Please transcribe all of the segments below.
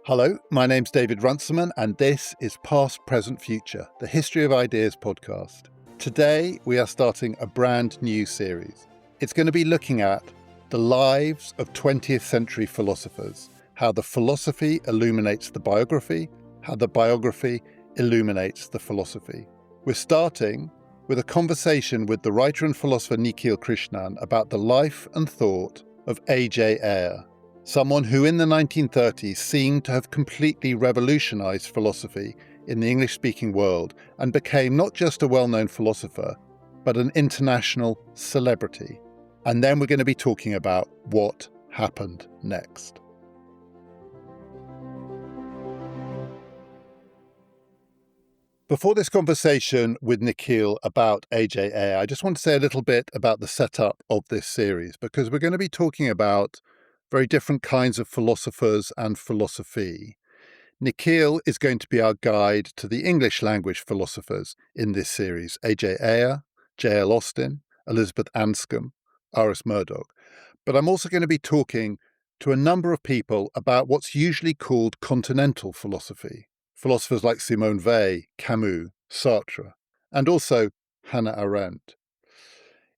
Hello, my name's David Runciman, and this is Past, Present, Future, the History of Ideas podcast. Today, we are starting a brand new series. It's going to be looking at the lives of 20th century philosophers, how the philosophy illuminates the biography, how the biography illuminates the philosophy. We're starting with a conversation with the writer and philosopher Nikhil Krishnan about the life and thought of Ayer, someone who in the 1930s seemed to have completely revolutionised philosophy in the English-speaking world and became not just a well-known philosopher, but an international celebrity. And then we're going to be talking about what happened next. Before this conversation with Nikhil about Ayer, I just want to say a little bit about the setup of this series, because we're going to be talking about very different kinds of philosophers and philosophy. Nikhil is going to be our guide to the English language philosophers in this series: Ayer, J.L. Austin, Elizabeth Anscombe, Iris Murdoch. But I'm also going to be talking to a number of people about what's usually called continental philosophy, philosophers like Simone, Weil, Camus, Sartre, and also Hannah Arendt.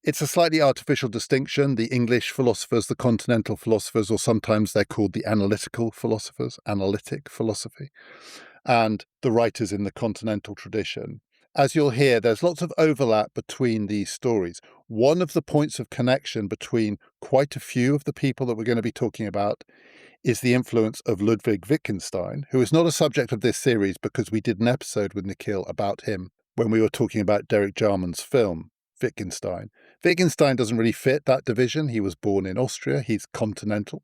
It's a slightly artificial distinction. The English philosophers, the continental philosophers, or sometimes they're called the analytical philosophers, analytic philosophy, and the writers in the continental tradition. As you'll hear, there's lots of overlap between these stories. One of the points of connection between quite a few of the people that we're going to be talking about is the influence of Ludwig Wittgenstein, who is not a subject of this series because we did an episode with Nikhil about him when we were talking about Derek Jarman's film, Wittgenstein. Wittgenstein doesn't really fit that division. He was born in Austria. He's continental,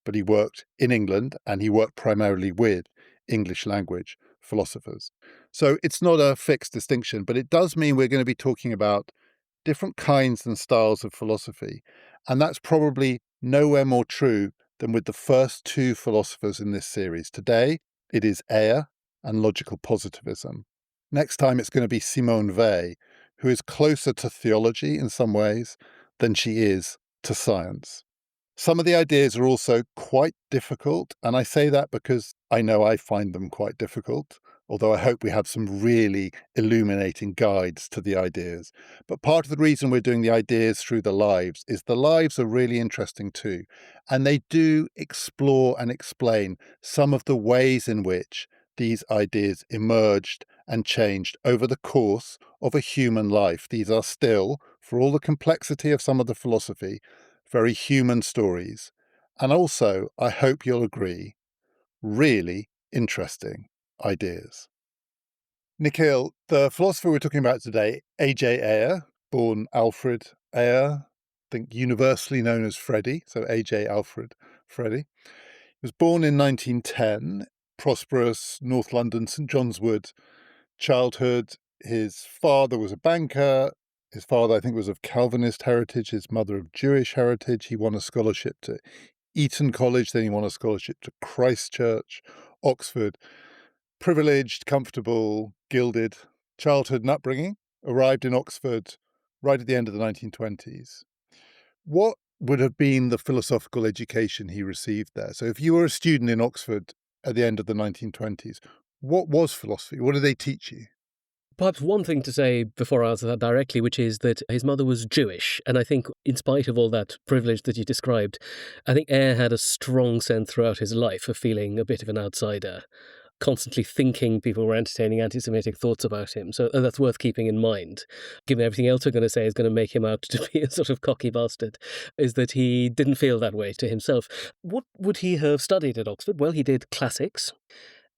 but he worked in England and he worked primarily with English language philosophers. So it's not a fixed distinction, but it does mean we're going to be talking about different kinds and styles of philosophy. And that's probably nowhere more true than with the first two philosophers in this series. Today, it is Ayer and logical positivism. Next time, it's going to be Simone Weil, who is closer to theology in some ways than she is to science. Some of the ideas are also quite difficult, and I say that because I know I find them quite difficult, although I hope we have some really illuminating guides to the ideas. But part of the reason we're doing the ideas through the lives is the lives are really interesting too, and they do explore and explain some of the ways in which these ideas emerged and changed over the course of a human life. These are still, for all the complexity of some of the philosophy, very human stories. And also, I hope you'll agree, really interesting ideas. Nikhil, the philosopher we're talking about today, A.J. Ayer, born Alfred Ayer, I think universally known as Freddie, so A.J. Alfred Freddie. He was born in 1910, prosperous North London, St John's Wood childhood. His father was a banker. His father, I think, was of Calvinist heritage, his mother of Jewish heritage. He won a scholarship to Eton College, then he won a scholarship to Christ Church, Oxford. Privileged, comfortable, gilded childhood and upbringing, arrived in Oxford right at the end of the 1920s. What would have been the philosophical education he received there? So if you were a student in Oxford at the end of the 1920s, what was philosophy? What did they teach you? Perhaps one thing to say before I answer that directly, which is that his mother was Jewish. And I think in spite of all that privilege that you described, I think Ayer had a strong sense throughout his life of feeling a bit of an outsider, constantly thinking people were entertaining anti-Semitic thoughts about him. So that's worth keeping in mind. Given everything else we're going to say is going to make him out to be a sort of cocky bastard, is that he didn't feel that way to himself. What would he have studied at Oxford? Well, he did classics.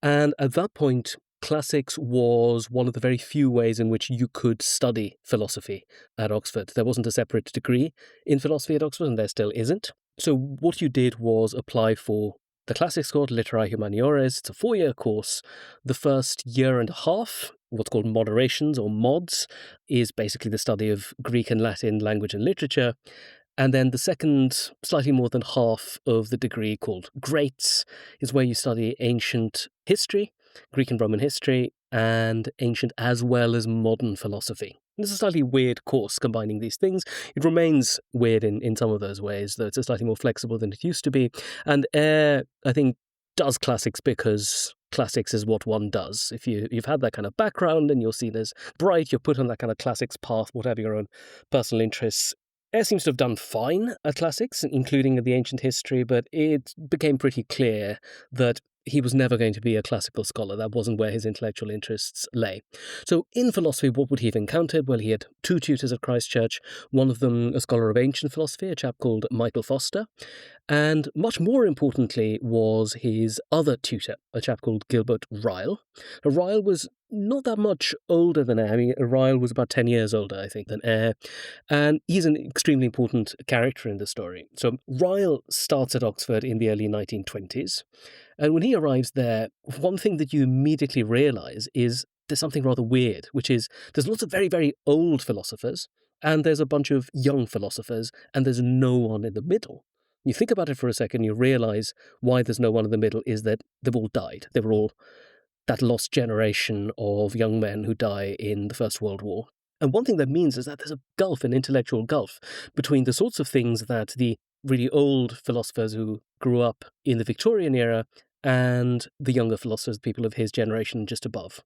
And at that point, classics was one of the very few ways in which you could study philosophy at Oxford. There wasn't a separate degree in philosophy at Oxford, and there still isn't. So what you did was apply for the classics called Literae Humaniores. It's a 4-year course. The first year and a half, what's called moderations or mods, is basically the study of Greek and Latin language and literature. And then the second, slightly more than half of the degree, called Greats, is where you study ancient history, Greek and Roman history, and ancient as well as modern philosophy. It's a slightly weird course combining these things. It remains weird in some of those ways, though it's slightly more flexible than it used to be. And Ayer, I think, does classics because classics is what one does. If you've had that kind of background and you're seen as bright, you're put on that kind of classics path, whatever your own personal interests. Ayer seems to have done fine at classics, including the ancient history, but it became pretty clear that he was never going to be a classical scholar. That wasn't where his intellectual interests lay. So in philosophy, what would he have encountered? Well, he had two tutors at Christ Church, one of them a scholar of ancient philosophy, a chap called Michael Foster, and much more importantly was his other tutor, a chap called Gilbert Ryle. Now, Ryle was not that much older than Ayer. I mean, Ryle was about 10 years older, I think, than Ayer, and he's an extremely important character in the story. So Ryle starts at Oxford in the early 1920s, and when he arrives there, one thing that you immediately realise is there's something rather weird, which is there's lots of very, very old philosophers, and there's a bunch of young philosophers, and there's no one in the middle. You think about it for a second, you realise why there's no one in the middle is that they've all died. They were all that lost generation of young men who die in the First World War. And one thing that means is that there's a gulf, an intellectual gulf, between the sorts of things that the really old philosophers who grew up in the Victorian era and the younger philosophers, people of his generation just above.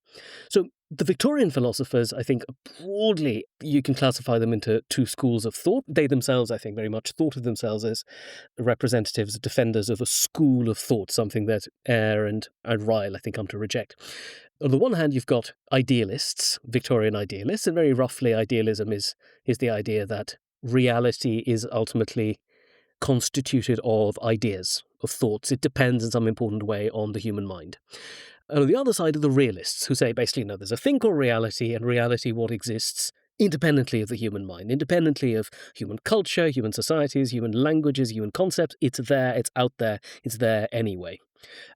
So the Victorian philosophers, I think, broadly, you can classify them into two schools of thought. They themselves, I think, very much thought of themselves as representatives, defenders of a school of thought, something that Ayer and Ryle, I think, come to reject. On the one hand, you've got idealists, Victorian idealists, and very roughly, idealism is the idea that reality is ultimately constituted of ideas, of thoughts. It depends in some important way on the human mind. And on the other side are the realists, who say basically, no, there's a thing called reality, and reality what exists independently of the human mind, independently of human culture, human societies, human languages, human concepts. It's there, it's out there, it's there anyway.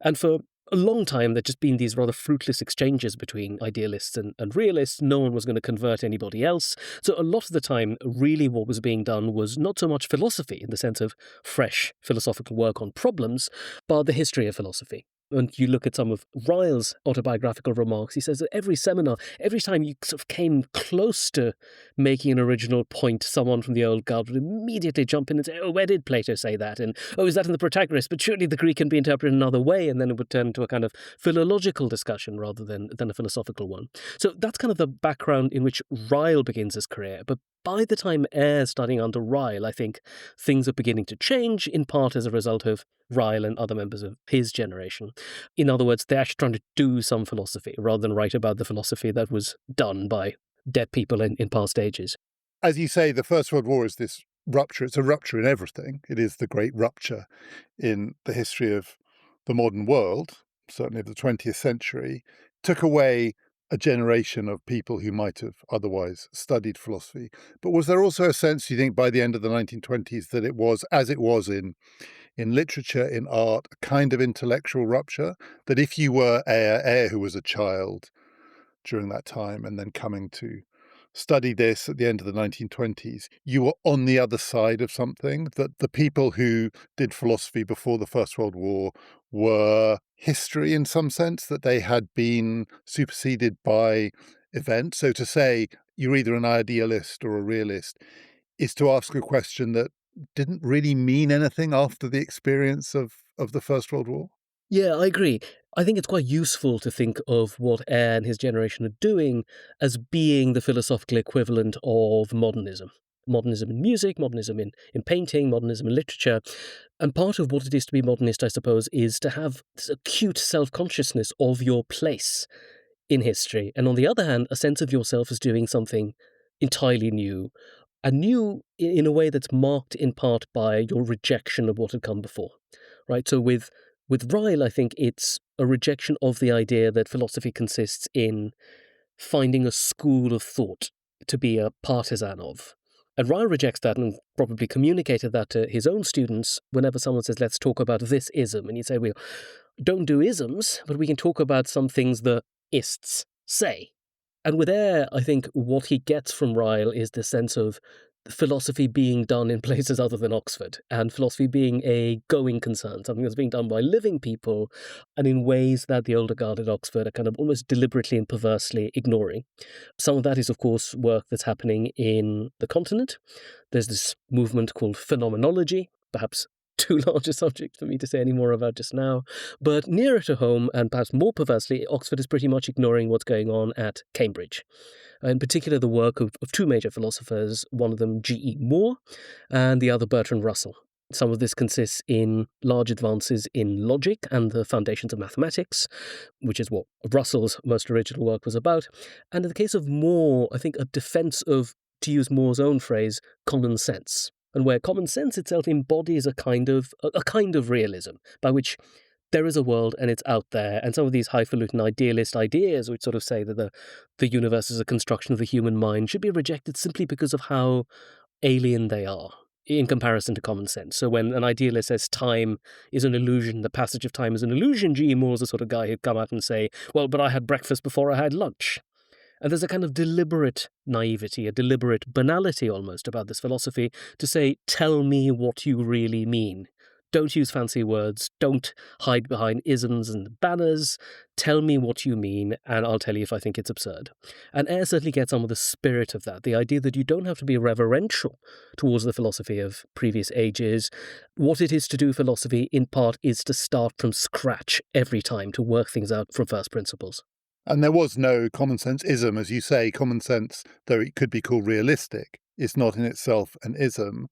And for a long time, there'd just been these rather fruitless exchanges between idealists and realists. No one was going to convert anybody else. So a lot of the time, really what was being done was not so much philosophy in the sense of fresh philosophical work on problems, but the history of philosophy. And you look at some of Ryle's autobiographical remarks, he says that every seminar, every time you sort of came close to making an original point, someone from the old guard would immediately jump in and say, oh, where did Plato say that? And, oh, is that in the Protagoras? But surely the Greek can be interpreted another way. And then it would turn into a kind of philological discussion rather than a philosophical one. So that's kind of the background in which Ryle begins his career. But by the time Ayer's studying under Ryle, I think things are beginning to change, in part as a result of Ryle and other members of his generation. In other words, they're actually trying to do some philosophy rather than write about the philosophy that was done by dead people in past ages. As you say, the First World War is this rupture. It's a rupture in everything. It is the great rupture in the history of the modern world, certainly of the 20th century. Took away a generation of people who might have otherwise studied philosophy. But was there also a sense, you think, by the end of the 1920s that it was, as it was in literature, in art, a kind of intellectual rupture? That if you were Ayer, who was a child during that time and then coming to study this at the end of the 1920s, you were on the other side of something, that the people who did philosophy before the First World War were history in some sense, that they had been superseded by events. So to say you're either an idealist or a realist is to ask a question that didn't really mean anything after the experience of the First World War. Yeah, I agree. I think it's quite useful to think of what Ayer and his generation are doing as being the philosophical equivalent of modernism. Modernism in music, modernism in painting, modernism in literature. And part of what it is to be modernist, I suppose, is to have this acute self-consciousness of your place in history. And on the other hand, a sense of yourself as doing something entirely new. And new in a way that's marked in part by your rejection of what had come before. Right? So with Ryle, I think it's a rejection of the idea that philosophy consists in finding a school of thought to be a partisan of. And Ryle rejects that and probably communicated that to his own students whenever someone says, let's talk about this ism. And you say, well, don't do isms, but we can talk about some things the ists say. And with Ayer, I think what he gets from Ryle is the sense of philosophy being done in places other than Oxford, and philosophy being a going concern, something that's being done by living people, and in ways that the older guard at Oxford are kind of almost deliberately and perversely ignoring. Some of that is, of course, work that's happening in the continent. There's this movement called phenomenology, perhaps too large a subject for me to say any more about just now. But nearer to home, and perhaps more perversely, Oxford is pretty much ignoring what's going on at Cambridge. In particular, the work of two major philosophers, one of them G.E. Moore, and the other Bertrand Russell. Some of this consists in large advances in logic and the foundations of mathematics, which is what Russell's most original work was about. And in the case of Moore, I think a defense of, to use Moore's own phrase, common sense. And where common sense itself embodies a kind of realism, by which there is a world and it's out there, and some of these highfalutin idealist ideas, which sort of say that the universe is a construction of the human mind, should be rejected simply because of how alien they are in comparison to common sense. So when an idealist says time is an illusion, the passage of time is an illusion, G.E. Moore's the sort of guy who'd come out and say, well, but I had breakfast before I had lunch. And there's a kind of deliberate naivety, a deliberate banality almost about this philosophy to say, tell me what you really mean. Don't use fancy words. Don't hide behind isms and banners. Tell me what you mean, and I'll tell you if I think it's absurd. And Ayer certainly gets on with the spirit of that, the idea that you don't have to be reverential towards the philosophy of previous ages. What it is to do philosophy, in part, is to start from scratch every time, to work things out from first principles. And there was no common sense ism, as you say. Common sense, though it could be called realistic, is not in itself an ism.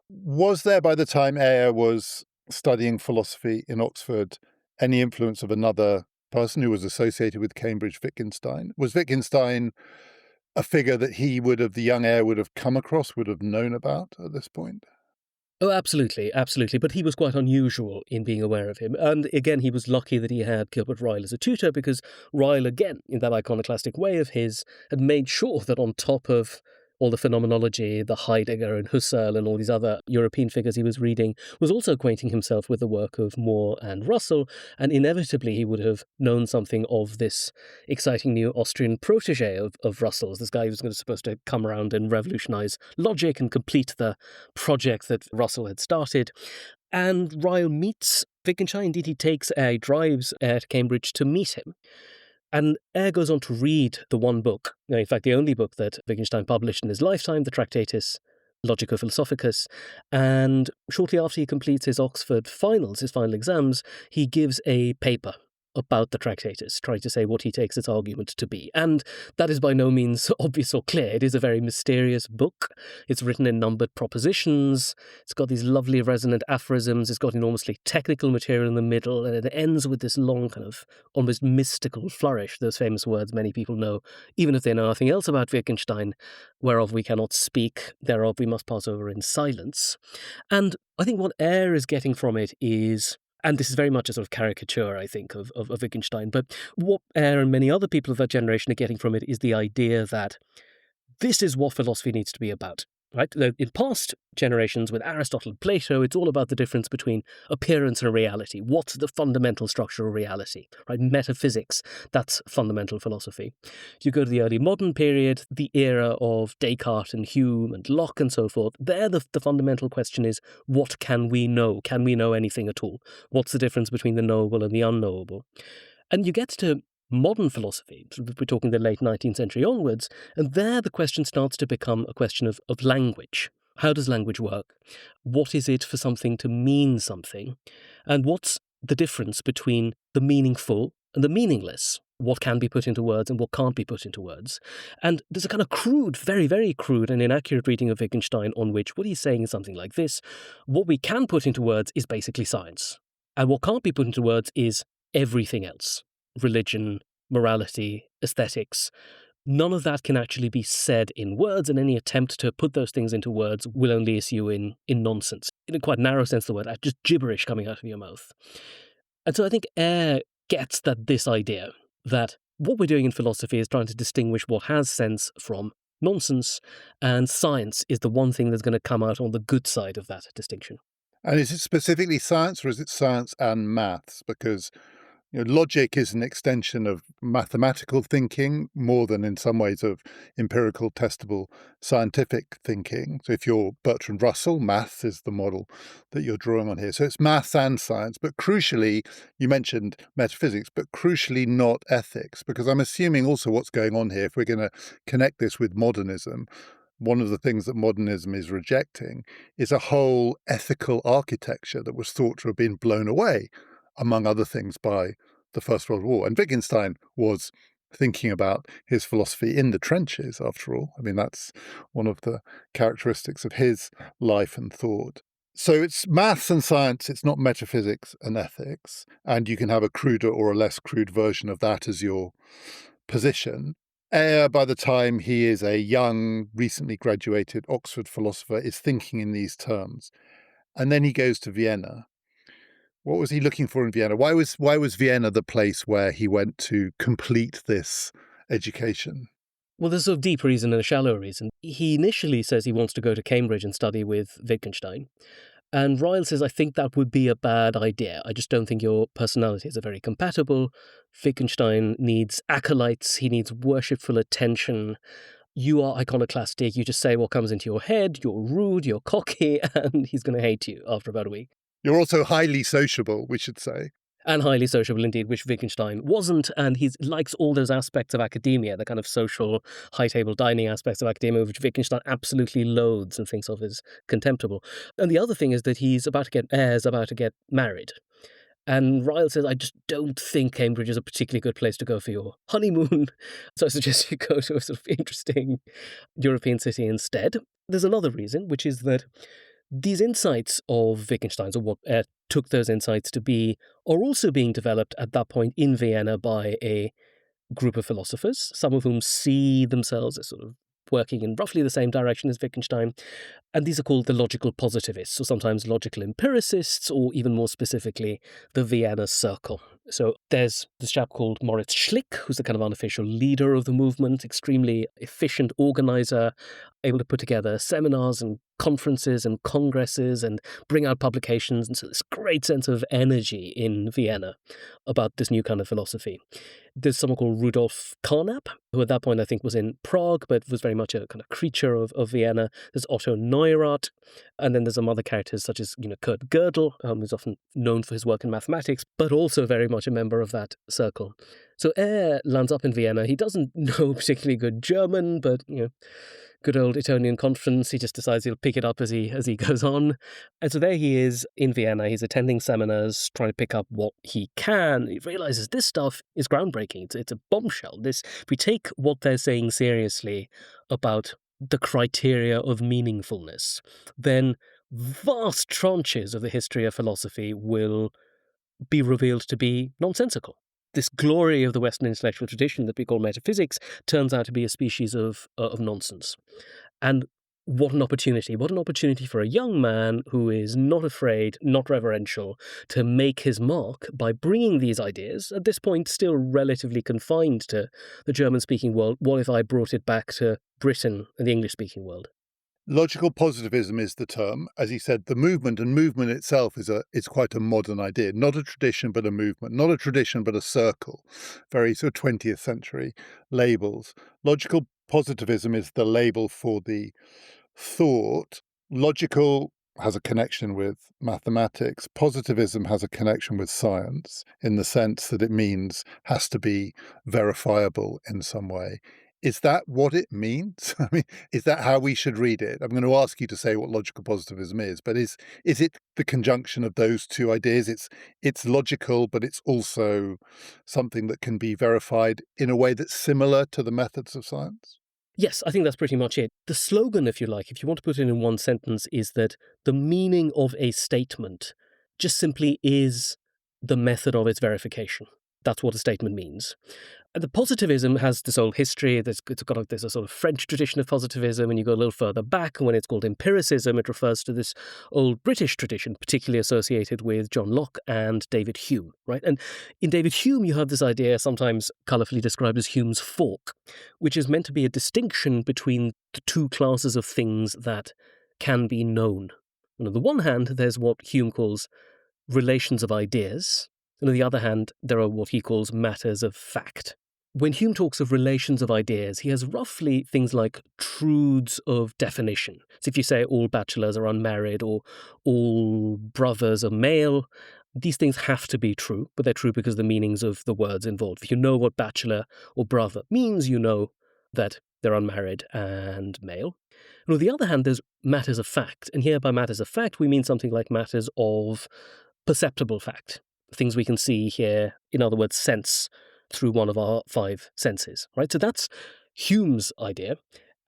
Was there, by the time Ayer was studying philosophy in Oxford, any influence of another person who was associated with Cambridge, Wittgenstein? Was Wittgenstein a figure that the young Ayer would have come across, would have known about at this point? Oh, absolutely, absolutely. But he was quite unusual in being aware of him. And again, he was lucky that he had Gilbert Ryle as a tutor, because Ryle, again, in that iconoclastic way of his, had made sure that on top of all the phenomenology, the Heidegger and Husserl and all these other European figures he was reading, was also acquainting himself with the work of Moore and Russell, and inevitably he would have known something of this exciting new Austrian protege of Russell's, this guy who was supposed to come around and revolutionize logic and complete the project that Russell had started. And Ryle meets Wittgenstein. Indeed, he drives Ayer to Cambridge to meet him. And Ayer goes on to read the one book, in fact, the only book that Wittgenstein published in his lifetime, the Tractatus Logico-Philosophicus, and shortly after he completes his Oxford finals, his final exams, he gives a paper about the Tractatus, trying to say what he takes its argument to be. And that is by no means obvious or clear. It is a very mysterious book. It's written in numbered propositions. It's got these lovely resonant aphorisms. It's got enormously technical material in the middle, and it ends with this long kind of almost mystical flourish, those famous words many people know, even if they know nothing else about Wittgenstein: whereof we cannot speak, thereof we must pass over in silence. And I think what Ayer is getting from it is, and this is very much a sort of caricature, I think, of Wittgenstein, but what Ayer and many other people of that generation are getting from it is the idea that this is what philosophy needs to be about. Right? In past generations with Aristotle and Plato, it's all about the difference between appearance and reality. What's the fundamental structure of reality? Right? Metaphysics, that's fundamental philosophy. You go to the early modern period, the era of Descartes and Hume and Locke and so forth. There, the fundamental question is, what can we know? Can we know anything at all? What's the difference between the knowable and the unknowable? And you get to modern philosophy, we're talking the late 19th century onwards, and there the question starts to become a question of language. How does language work? What is it for something to mean something? And what's the difference between the meaningful and the meaningless? What can be put into words and what can't be put into words? And there's a kind of crude, very, very crude and inaccurate reading of Wittgenstein on which what he's saying is something like this: what we can put into words is basically science, and what can't be put into words is everything else. Religion, morality, aesthetics. None of that can actually be said in words, and any attempt to put those things into words will only issue in nonsense, in a quite narrow sense of the word, just gibberish coming out of your mouth. And so I think Ayer gets that this idea that what we're doing in philosophy is trying to distinguish what has sense from nonsense, and science is the one thing that's going to come out on the good side of that distinction. And is it specifically science, or is it science and maths? Because logic is an extension of mathematical thinking more than in some ways of empirical, testable, scientific thinking. So if you're Bertrand Russell, maths is the model that you're drawing on here. So it's maths and science, but crucially, you mentioned metaphysics, but crucially not ethics, because I'm assuming also what's going on here, if we're going to connect this with modernism, one of the things that modernism is rejecting is a whole ethical architecture that was thought to have been blown away, among other things, by the First World War. And Wittgenstein was thinking about his philosophy in the trenches, after all. I mean, that's one of the characteristics of his life and thought. So it's maths and science, it's not metaphysics and ethics. And you can have a cruder or a less crude version of that as your position. Ayer, by the time he is a young, recently graduated Oxford philosopher, is thinking in these terms. And then he goes to Vienna. What was he looking for in Vienna? Why was Vienna the place where he went to complete this education? Well, there's a deep reason and a shallow reason. He initially says he wants to go to Cambridge and study with Wittgenstein. And Ryle says, I think that would be a bad idea. I just don't think your personalities are very compatible. Wittgenstein needs acolytes. He needs worshipful attention. You are iconoclastic. You just say what comes into your head. You're rude. You're cocky. And he's going to hate you after about a week. You're also highly sociable, we should say. And highly sociable indeed, which Wittgenstein wasn't, and he likes all those aspects of academia, the kind of social, high-table dining aspects of academia, which Wittgenstein absolutely loathes and thinks of as contemptible. And the other thing is that Ayer's about to get married. And Ryle says, I just don't think Cambridge is a particularly good place to go for your honeymoon. So I suggest you go to a sort of interesting European city instead. There's another reason, which is that these insights of Wittgenstein's, or what took those insights to be, are also being developed at that point in Vienna by a group of philosophers, some of whom see themselves as sort of working in roughly the same direction as Wittgenstein. And these are called the logical positivists, or sometimes logical empiricists, or even more specifically, the Vienna Circle. So there's this chap called Moritz Schlick, who's the kind of unofficial leader of the movement, extremely efficient organizer, able to put together seminars and conferences and congresses and bring out publications. And so this great sense of energy in Vienna about this new kind of philosophy. There's someone called Rudolf Carnap, who at that point I think was in Prague, but was very much a kind of creature of Vienna. There's Otto Neurath, and then there's some other characters such as Kurt Gödel, who's often known for his work in mathematics, but also very much a member of that circle. So Ayer lands up in Vienna. He doesn't know particularly good German, but good old Etonian conference. He just decides he'll pick it up as he goes on. And so there he is in Vienna. He's attending seminars, trying to pick up what he can. He realizes this stuff is groundbreaking. It's a bombshell. If we take what they're saying seriously about the criteria of meaningfulness, then vast tranches of the history of philosophy will be revealed to be nonsensical. This glory of the Western intellectual tradition that we call metaphysics turns out to be a species of nonsense. And what an opportunity. What an opportunity for a young man who is not afraid, not reverential, to make his mark by bringing these ideas, at this point still relatively confined to the German-speaking world. What if I brought it back to Britain and the English-speaking world? Logical positivism is the term. As he said, the movement itself is quite a modern idea. Not a tradition, but a movement. Not a tradition, but a circle. Very sort of 20th century labels. Logical positivism is the label for the thought. Logical has a connection with mathematics. Positivism has a connection with science in the sense that it means has to be verifiable in some way. Is that what it means? I mean, is that how we should read it? I'm going to ask you to say what logical positivism is, but is it the conjunction of those two ideas? It's logical, but it's also something that can be verified in a way that's similar to the methods of science? Yes, I think that's pretty much it. The slogan, if you like, if you want to put it in one sentence, is that the meaning of a statement just simply is the method of its verification. That's what a statement means. The positivism has this old history. There's a sort of French tradition of positivism, and you go a little further back, and when it's called empiricism, it refers to this old British tradition, particularly associated with John Locke and David Hume, right? And in David Hume, you have this idea, sometimes colourfully described as Hume's fork, which is meant to be a distinction between the two classes of things that can be known. And on the one hand, there's what Hume calls relations of ideas, And on the other hand, there are what he calls matters of fact. When Hume talks of relations of ideas, he has roughly things like truths of definition. So if you say all bachelors are unmarried or all brothers are male, these things have to be true, but they're true because of the meanings of the words involved. If you know what bachelor or brother means, you know that they're unmarried and male. And on the other hand, there's matters of fact. And here by matters of fact, we mean something like matters of perceptible fact, things we can see, hear, in other words, sense through one of our five senses, right? So that's Hume's idea.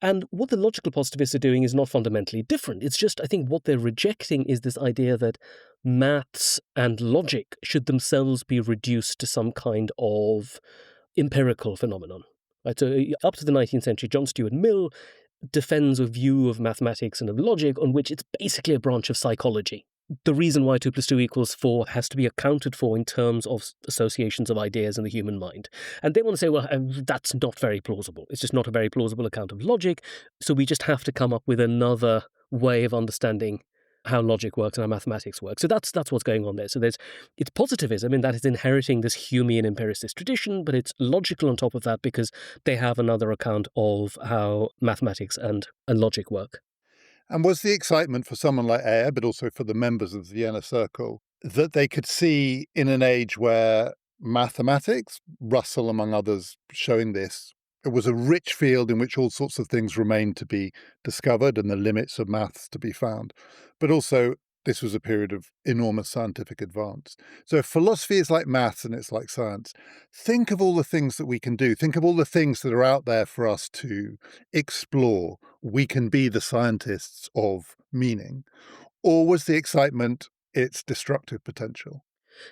And what the logical positivists are doing is not fundamentally different. It's just, I think, what they're rejecting is this idea that maths and logic should themselves be reduced to some kind of empirical phenomenon. Right? So up to the 19th century, John Stuart Mill defends a view of mathematics and of logic on which it's basically a branch of psychology. The reason why 2 + 2 = 4 has to be accounted for in terms of associations of ideas in the human mind. And they want to say, well, that's not very plausible. It's just not a very plausible account of logic. So we just have to come up with another way of understanding how logic works and how mathematics works. So that's what's going on there. So it's positivism in that it's inheriting this Humean empiricist tradition, but it's logical on top of that because they have another account of how mathematics and logic work. And was the excitement for someone like Ayer, but also for the members of the Vienna Circle, that they could see in an age where mathematics, Russell among others showing this, it was a rich field in which all sorts of things remained to be discovered and the limits of maths to be found. But also, this was a period of enormous scientific advance. So if philosophy is like maths and it's like science, think of all the things that we can do. Think of all the things that are out there for us to explore. We can be the scientists of meaning. Or was the excitement its destructive potential?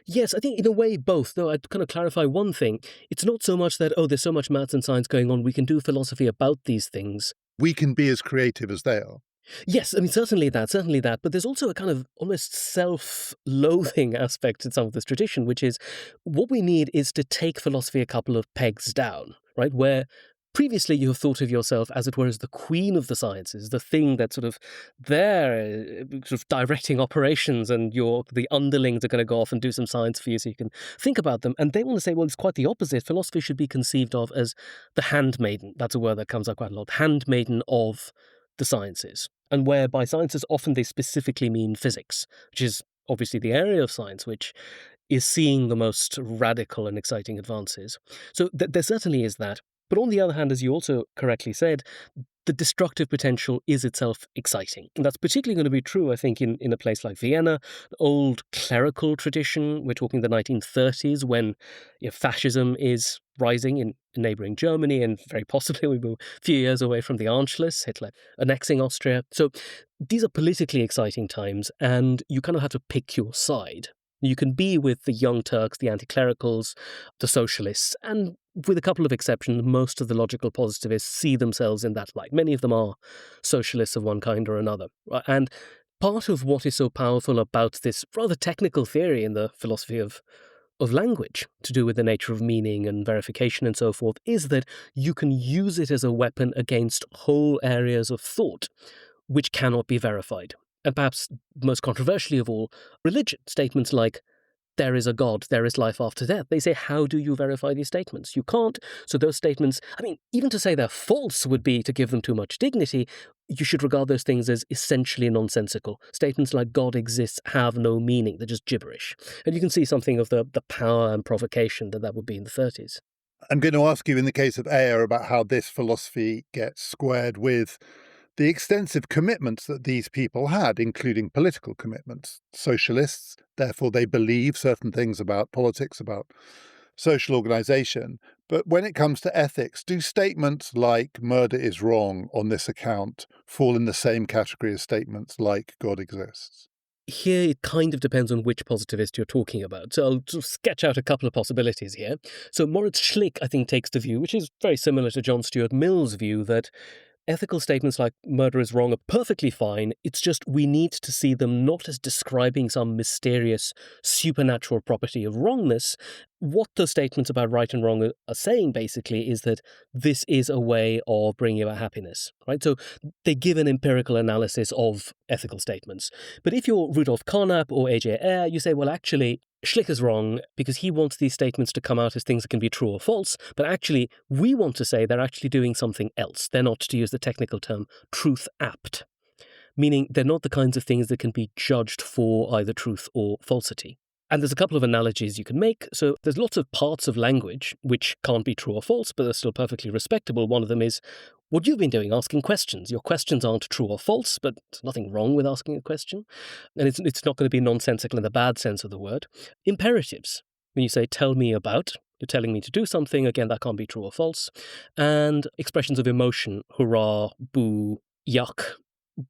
Yes, I think in a way both, though I'd kind of clarify one thing. It's not so much that, there's so much maths and science going on, we can do philosophy about these things. We can be as creative as they are. Yes, I mean, certainly that. But there's also a kind of almost self-loathing aspect to some of this tradition, which is what we need is to take philosophy a couple of pegs down, right? Where previously you have thought of yourself, as it were, as the queen of the sciences, the thing that's sort of there, sort of directing operations, and the underlings are going to go off and do some science for you so you can think about them. And they want to say, well, it's quite the opposite. Philosophy should be conceived of as the handmaiden. That's a word that comes up quite a lot. Handmaiden of the sciences. And where by sciences often they specifically mean physics, which is obviously the area of science which is seeing the most radical and exciting advances. So there certainly is that. But on the other hand, as you also correctly said, the destructive potential is itself exciting. And that's particularly going to be true, I think, in a place like Vienna, the old clerical tradition. We're talking the 1930s when fascism is rising in neighbouring Germany, and very possibly we were a few years away from the Anschluss, Hitler annexing Austria. So these are politically exciting times, and you kind of have to pick your side. You can be with the Young Turks, the anti-clericals, the socialists, and with a couple of exceptions, most of the logical positivists see themselves in that light. Many of them are socialists of one kind or another. And part of what is so powerful about this rather technical theory in the philosophy of language, to do with the nature of meaning and verification and so forth, is that you can use it as a weapon against whole areas of thought which cannot be verified. And perhaps most controversially of all, religion. Statements like, there is a God, there is life after death. They say, how do you verify these statements? You can't. So those statements, I mean, even to say they're false would be to give them too much dignity. You should regard those things as essentially nonsensical. Statements like God exists have no meaning. They're just gibberish. And you can see something of the power and provocation that would be in the 30s. I'm going to ask you in the case of Ayer about how this philosophy gets squared with the extensive commitments that these people had, including political commitments. Socialists, therefore, they believe certain things about politics, about social organization. But when it comes to ethics, do statements like murder is wrong on this account fall in the same category as statements like God exists? Here, it kind of depends on which positivist you're talking about. So I'll sort of sketch out a couple of possibilities here. So Moritz Schlick, I think, takes the view, which is very similar to John Stuart Mill's view, that ethical statements like murder is wrong are perfectly fine. It's just we need to see them not as describing some mysterious supernatural property of wrongness. What those statements about right and wrong are saying, basically, is that this is a way of bringing about happiness, right? So they give an empirical analysis of ethical statements. But if you're Rudolf Carnap or A.J. Ayer, you say, well, actually, Schlick is wrong because he wants these statements to come out as things that can be true or false, but actually we want to say they're actually doing something else. They're not, to use the technical term, truth apt, meaning they're not the kinds of things that can be judged for either truth or falsity. And there's a couple of analogies you can make. So there's lots of parts of language which can't be true or false, but they're still perfectly respectable. One of them is what you've been doing, asking questions. Your questions aren't true or false, but there's nothing wrong with asking a question. And it's not going to be nonsensical in the bad sense of the word. Imperatives. When you say, tell me about, you're telling me to do something. Again, that can't be true or false. And expressions of emotion, hurrah, boo, yuck.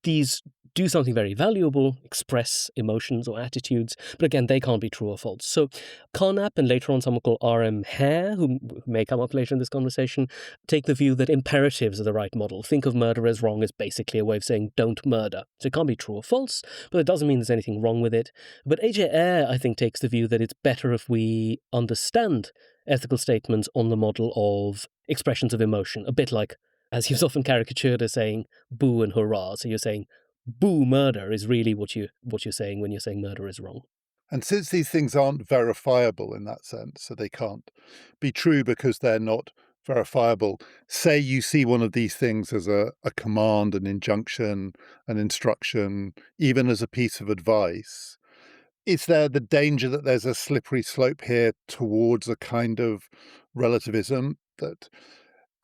These do something very valuable, express emotions or attitudes, but again, they can't be true or false. So Carnap and later on someone called R.M. Hare, who may come up later in this conversation, take the view that imperatives are the right model. Think of murder as wrong as basically a way of saying don't murder. So it can't be true or false, but it doesn't mean there's anything wrong with it. But A.J. Ayer, I think, takes the view that it's better if we understand ethical statements on the model of expressions of emotion, a bit like, as he was often caricatured as saying, boo and hurrah. So you're saying boo murder is really what you're saying when you're saying murder is wrong. And since these things aren't verifiable in that sense, so they can't be true because they're not verifiable, say you see one of these things as a command, an injunction, an instruction, even as a piece of advice, is there the danger that there's a slippery slope here towards a kind of relativism, that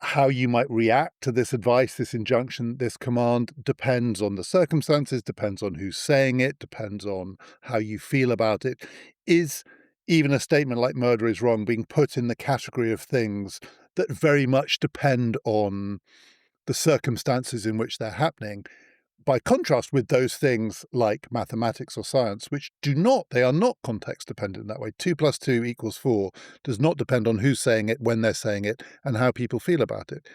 how you might react to this advice, this injunction, this command depends on the circumstances, depends on who's saying it, depends on how you feel about it? Is even a statement like murder is wrong being put in the category of things that very much depend on the circumstances in which they're happening, by contrast with those things like mathematics or science, which they are not context dependent in that way. 2 + 2 = 4 does not depend on who's saying it, when they're saying it, and how people feel about it.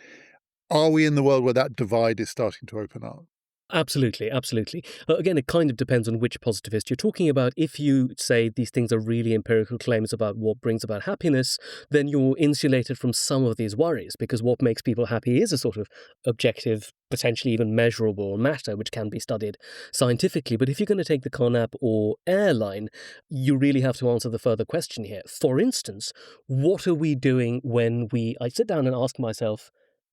Are we in the world where that divide is starting to open up? Absolutely, absolutely. Again, it kind of depends on which positivist you're talking about. If you say these things are really empirical claims about what brings about happiness, then you're insulated from some of these worries, because what makes people happy is a sort of objective, potentially even measurable matter, which can be studied scientifically. But if you're going to take the Carnap or Ayer line, you really have to answer the further question here. For instance, what are we doing when I sit down and ask myself,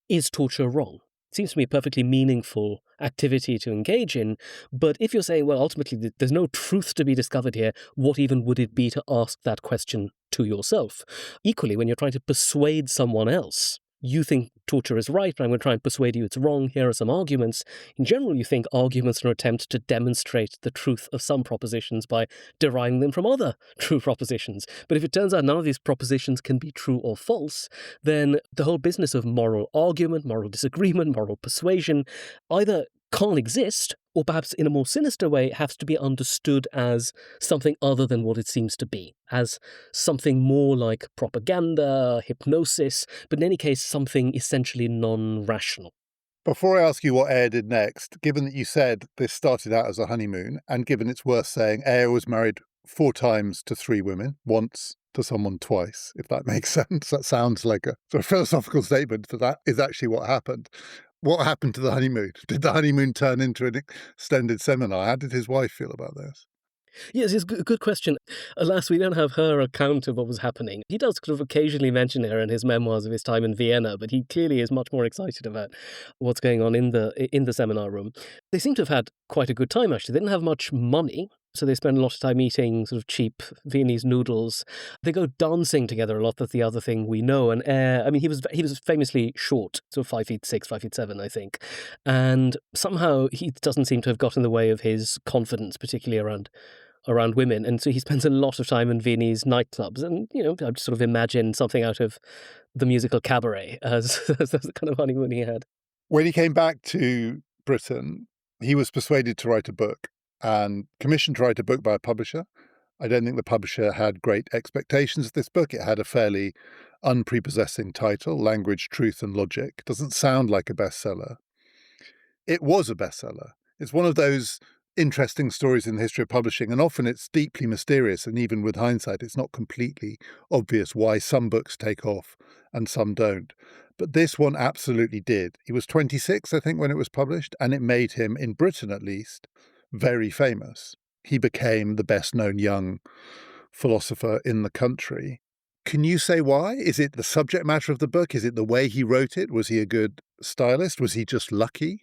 is torture wrong? Seems to me a perfectly meaningful activity to engage in. But if you're saying, well, ultimately, there's no truth to be discovered here, what even would it be to ask that question to yourself? Equally, when you're trying to persuade someone else, you think torture is right, but I'm going to try and persuade you it's wrong. Here are some arguments. In general, you think arguments are an attempt to demonstrate the truth of some propositions by deriving them from other true propositions. But if it turns out none of these propositions can be true or false, then the whole business of moral argument, moral disagreement, moral persuasion either can't exist, or perhaps in a more sinister way has to be understood as something other than what it seems to be, as something more like propaganda, hypnosis, but in any case, something essentially non-rational. Before I ask you what Ayer did next, given that you said this started out as a honeymoon, and given it's worth saying Ayer was married 4 times to 3 women, once to someone twice, if that makes sense. That sounds like a sort of philosophical statement, but that is actually what happened. What happened to the honeymoon? Did the honeymoon turn into an extended seminar? How did his wife feel about this? Yes, it's a good question. Alas, we don't have her account of what was happening. He does sort of occasionally mention her in his memoirs of his time in Vienna, but he clearly is much more excited about what's going on in the seminar room. They seem to have had quite a good time, actually. They didn't have much money, so they spend a lot of time eating sort of cheap Viennese noodles. They go dancing together a lot. That's the other thing we know. And he was famously short, so 5'6", 5'7", I think. And somehow he doesn't seem to have got in the way of his confidence, particularly around women. And so he spends a lot of time in Viennese nightclubs. And, I sort of imagine something out of the musical Cabaret as the kind of honeymoon he had. When he came back to Britain, he was persuaded to write a book and commissioned to write a book by a publisher. I don't think the publisher had great expectations of this book. It had a fairly unprepossessing title, Language, Truth and Logic. Doesn't sound like a bestseller. It was a bestseller. It's one of those interesting stories in the history of publishing, and often it's deeply mysterious, and even with hindsight, it's not completely obvious why some books take off and some don't. But this one absolutely did. He was 26, I think, when it was published, and it made him, in Britain at least, very famous. He became the best-known young philosopher in the country. Can you say why? Is it the subject matter of the book? Is it the way he wrote it? Was he a good stylist? Was he just lucky?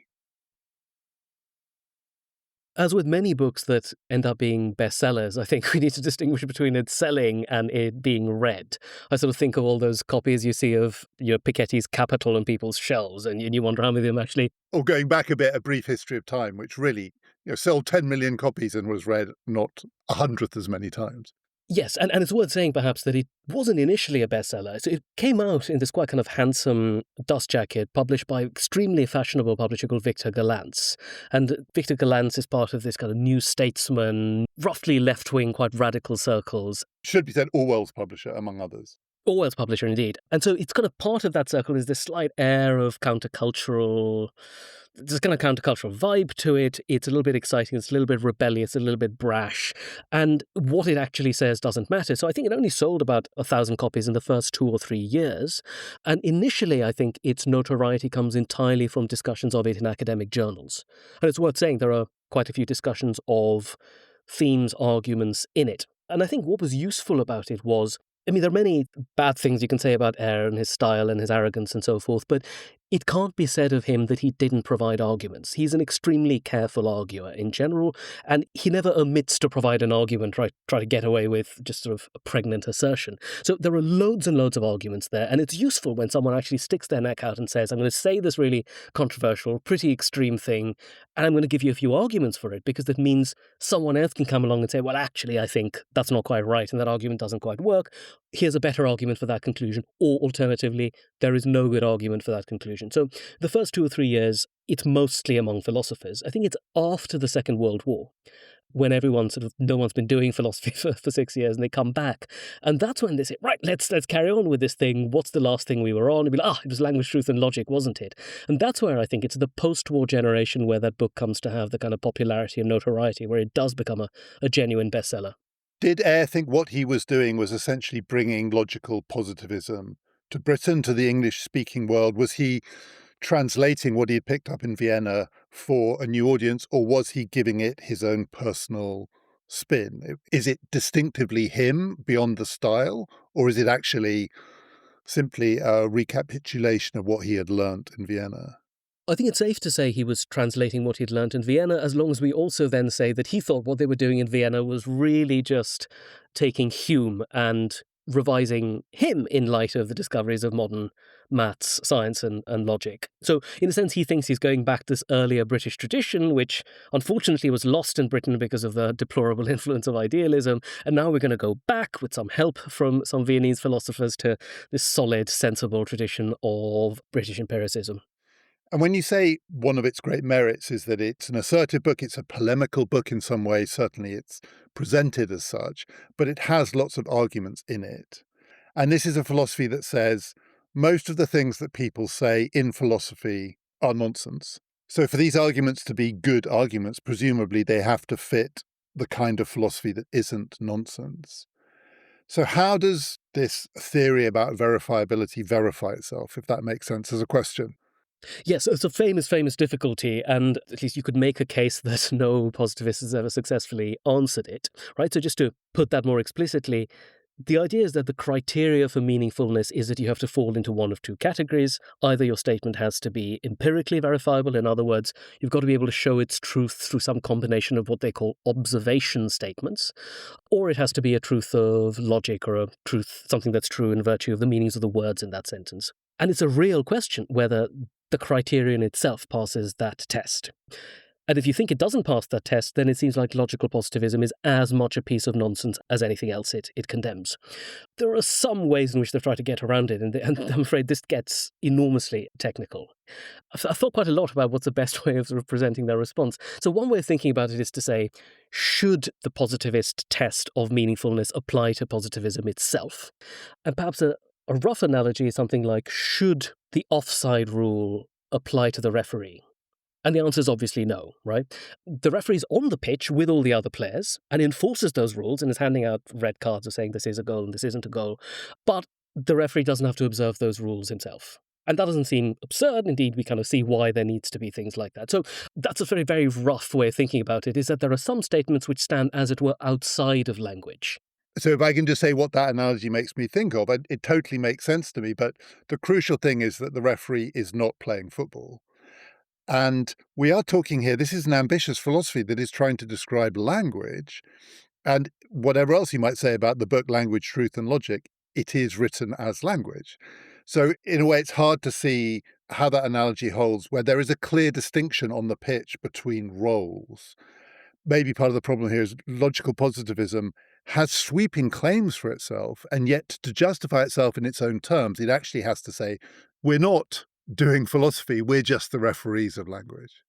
As with many books that end up being bestsellers, I think we need to distinguish between it selling and it being read. I sort of think of all those copies you see of your Piketty's Capital on people's shelves, and you wonder how many of them actually. Or going back a bit, A Brief History of Time, which really sold 10 million copies and was read not a hundredth as many times. Yes, and it's worth saying perhaps that it wasn't initially a bestseller. So it came out in this quite kind of handsome dust jacket published by extremely fashionable publisher called Victor Galantz. And Victor Galantz is part of this kind of new statesman, roughly left-wing, quite radical circles. Should be said, Orwell's publisher, among others. Orwell's publisher, indeed. And so it's kind of part of that circle is this slight air of countercultural. There's kind of countercultural vibe to it. It's a little bit exciting. It's a little bit rebellious, a little bit brash. And what it actually says doesn't matter. So I think it only sold about 1,000 copies in the first 2 or 3 years. And initially, I think its notoriety comes entirely from discussions of it in academic journals. And it's worth saying there are quite a few discussions of themes, arguments in it. And I think what was useful about it was, I mean, there are many bad things you can say about Ayer and his style and his arrogance and so forth, but it can't be said of him that he didn't provide arguments. He's an extremely careful arguer in general, and he never omits to provide an argument, try to get away with just sort of a pregnant assertion. So there are loads and loads of arguments there, and it's useful when someone actually sticks their neck out and says, I'm going to say this really controversial, pretty extreme thing, and I'm going to give you a few arguments for it, because that means someone else can come along and say, well, actually, I think that's not quite right, and that argument doesn't quite work. Here's a better argument for that conclusion, or alternatively, there is no good argument for that conclusion. So the first 2 or 3 years, it's mostly among philosophers. I think it's after the Second World War, when no one's been doing philosophy for 6 years, and they come back. And that's when they say, right, let's carry on with this thing. What's the last thing we were on? It'd be like, it was Language, Truth and Logic, wasn't it? And that's where I think it's the post-war generation where that book comes to have the kind of popularity and notoriety, where it does become a genuine bestseller. Did Ayer think what he was doing was essentially bringing logical positivism to Britain, to the English-speaking world? Was he translating what he had picked up in Vienna for a new audience, or was he giving it his own personal spin? Is it distinctively him beyond the style, or is it actually simply a recapitulation of what he had learnt in Vienna? I think it's safe to say he was translating what he'd learnt in Vienna, as long as we also then say that he thought what they were doing in Vienna was really just taking Hume and revising him in light of the discoveries of modern maths, science and logic. So in a sense, he thinks he's going back to this earlier British tradition, which unfortunately was lost in Britain because of the deplorable influence of idealism. And now we're going to go back with some help from some Viennese philosophers to this solid, sensible tradition of British empiricism. And when you say one of its great merits is that it's an assertive book, it's a polemical book in some ways, certainly it's presented as such, but it has lots of arguments in it. And this is a philosophy that says most of the things that people say in philosophy are nonsense. So for these arguments to be good arguments, presumably they have to fit the kind of philosophy that isn't nonsense. So how does this theory about verifiability verify itself, if that makes sense as a question? Yes, it's a famous difficulty, and at least you could make a case that no positivist has ever successfully answered it, right? So just to put that more explicitly, the idea is that the criteria for meaningfulness is that you have to fall into one of two categories. Either your statement has to be empirically verifiable, in other words, you've got to be able to show its truth through some combination of what they call observation statements, or it has to be a truth of logic, or a truth, something that's true in virtue of the meanings of the words in that sentence. And it's a real question whether the criterion itself passes that test. And if you think it doesn't pass that test, then it seems like logical positivism is as much a piece of nonsense as anything else it condemns. There are some ways in which they've tried to get around it, and I'm afraid this gets enormously technical. I've thought quite a lot about what's the best way of sort of presenting their response. So one way of thinking about it is to say, should the positivist test of meaningfulness apply to positivism itself? And perhaps a rough analogy is something like, should the offside rule apply to the referee? And the answer is obviously no, right? The referee's on the pitch with all the other players and enforces those rules and is handing out red cards of saying this is a goal and this isn't a goal. But the referee doesn't have to observe those rules himself. And that doesn't seem absurd. Indeed, we kind of see why there needs to be things like that. So that's a very, very rough way of thinking about it, is that there are some statements which stand, as it were, outside of language. So if I can just say what that analogy makes me think of, it totally makes sense to me. But the crucial thing is that the referee is not playing football. And we are talking here, this is an ambitious philosophy that is trying to describe language. And whatever else you might say about the book Language, Truth and Logic, it is written as language. So in a way, it's hard to see how that analogy holds, where there is a clear distinction on the pitch between roles. Maybe part of the problem here is logical positivism has sweeping claims for itself, and yet to justify itself in its own terms, it actually has to say, we're not doing philosophy, we're just the referees of language.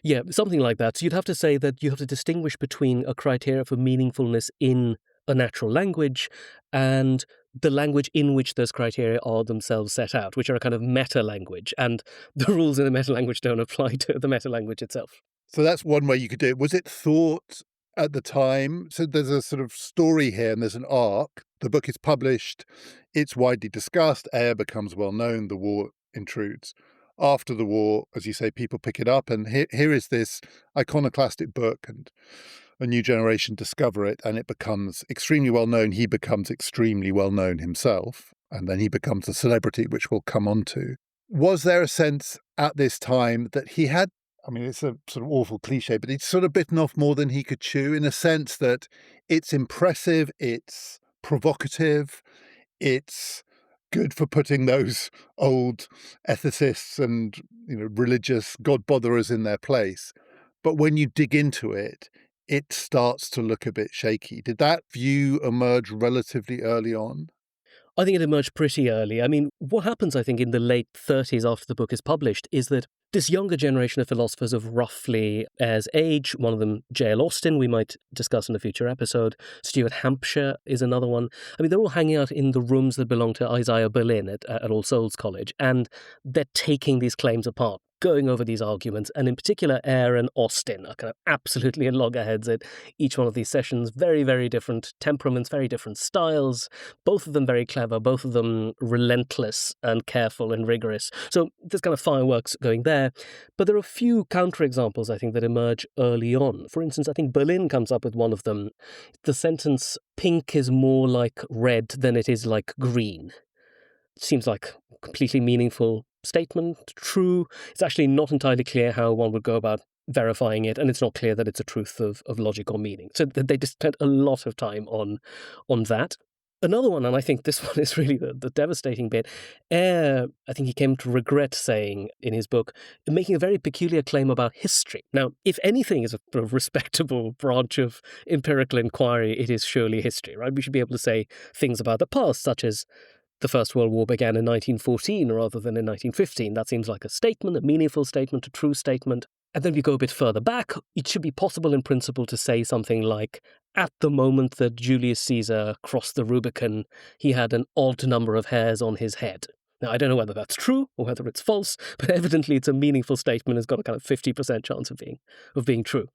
Yeah, something like that. So you'd have to say that you have to distinguish between a criteria for meaningfulness in a natural language and the language in which those criteria are themselves set out, which are a kind of meta language. And the rules in the meta language don't apply to the meta language itself. So that's one way you could do it. Was it thought at the time? So there's a sort of story here and there's an arc. The book is published, it's widely discussed, Ayer becomes well known, the war intrudes. After the war, as you say, people pick it up, and here is this iconoclastic book, and a new generation discover it, and it becomes extremely well known. He becomes extremely well known himself, and then he becomes a celebrity, which we'll come on to. Was there a sense at this time that he had, I mean, it's a sort of awful cliche, but he'd sort of bitten off more than he could chew, in a sense that it's impressive, it's provocative, it's good for putting those old ethicists and, religious God botherers in their place. But when you dig into it, it starts to look a bit shaky. Did that view emerge relatively early on? I think it emerged pretty early. I mean, what happens, I think, in the late 30s after the book is published is that this younger generation of philosophers of roughly Ayer's age, one of them, J.L. Austin, we might discuss in a future episode. Stuart Hampshire is another one. I mean, they're all hanging out in the rooms that belong to Isaiah Berlin at All Souls College, and they're taking these claims apart, going over these arguments, and in particular, Ayer and Austin are kind of absolutely in loggerheads at each one of these sessions. Very, very different temperaments, very different styles, both of them very clever, both of them relentless and careful and rigorous. So there's kind of fireworks going there. But there are a few counterexamples, I think, that emerge early on. For instance, I think Berlin comes up with one of them. The sentence, pink is more like red than it is like green. Seems like a completely meaningful statement, true. It's actually not entirely clear how one would go about verifying it, and it's not clear that it's a truth of logic or meaning. So they just spent a lot of time on that. Another one, and I think this one is really the devastating bit, Ayer, I think he came to regret saying in his book, making a very peculiar claim about history. Now, if anything is a sort of respectable branch of empirical inquiry, it is surely history, right? We should be able to say things about the past, such as the First World War began in 1914 rather than in 1915. That seems like a statement, a meaningful statement, a true statement. And then we go a bit further back. It should be possible in principle to say something like, at the moment that Julius Caesar crossed the Rubicon, he had an odd number of hairs on his head. Now, I don't know whether that's true or whether it's false, but evidently it's a meaningful statement. It's got a kind of 50% chance of being true.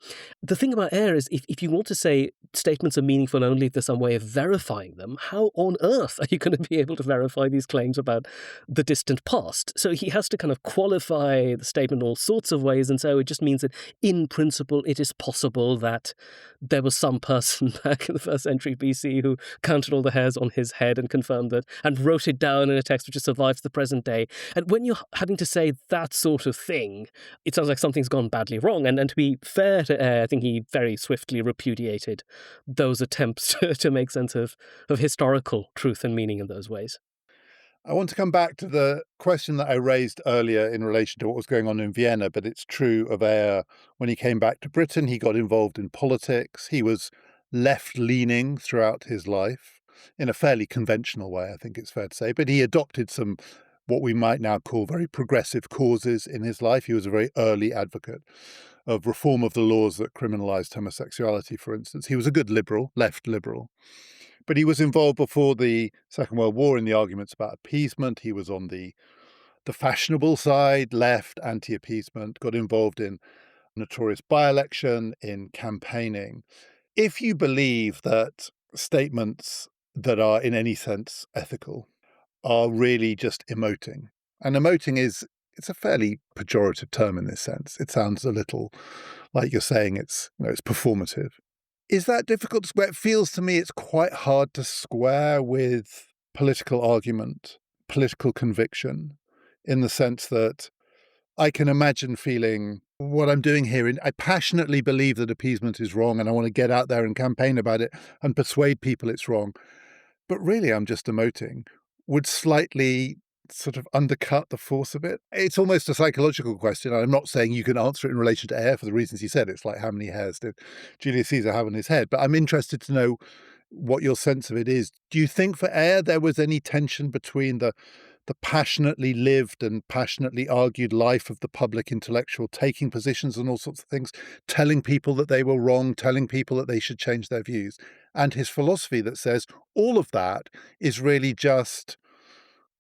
The thing about Ayer is if you want to say statements are meaningful only if there's some way of verifying them, how on earth are you going to be able to verify these claims about the distant past? So he has to kind of qualify the statement in all sorts of ways, and so it just means that in principle it is possible that there was some person back in the 1st century BC who counted all the hairs on his head and confirmed that, and wrote it down in a text which has survived the present day. And when you're having to say that sort of thing, it sounds like something's gone badly wrong. And to be fair to Ayer, I think he very swiftly repudiated those attempts to make sense of historical truth and meaning in those ways. I want to come back to the question that I raised earlier in relation to what was going on in Vienna, but it's true of Ayer. When he came back to Britain, he got involved in politics. He was left-leaning throughout his life in a fairly conventional way, I think it's fair to say, but he adopted some what we might now call very progressive causes in his life. He was a very early advocate of reform of the laws that criminalized homosexuality, for instance. He was a good liberal, left liberal. But he was involved before the Second World War in the arguments about appeasement. He was on the fashionable side, left, anti-appeasement, got involved in notorious by-election, in campaigning. If you believe that statements that are in any sense ethical are really just emoting, and emoting it's a fairly pejorative term in this sense. It sounds a little like you're saying it's performative. Is that difficult to square? It feels to me it's quite hard to square with political argument, political conviction, in the sense that I can imagine feeling what I'm doing here. And I passionately believe that appeasement is wrong, and I want to get out there and campaign about it and persuade people it's wrong. But really, I'm just emoting, would slightly sort of undercut the force of it. It's almost a psychological question. I'm not saying you can answer it in relation to Ayer for the reasons he said. It's like, how many hairs did Julius Caesar have on his head? But I'm interested to know what your sense of it is. Do you think for Ayer there was any tension between the passionately lived and passionately argued life of the public intellectual, taking positions on all sorts of things, telling people that they were wrong, telling people that they should change their views, and his philosophy that says all of that is really just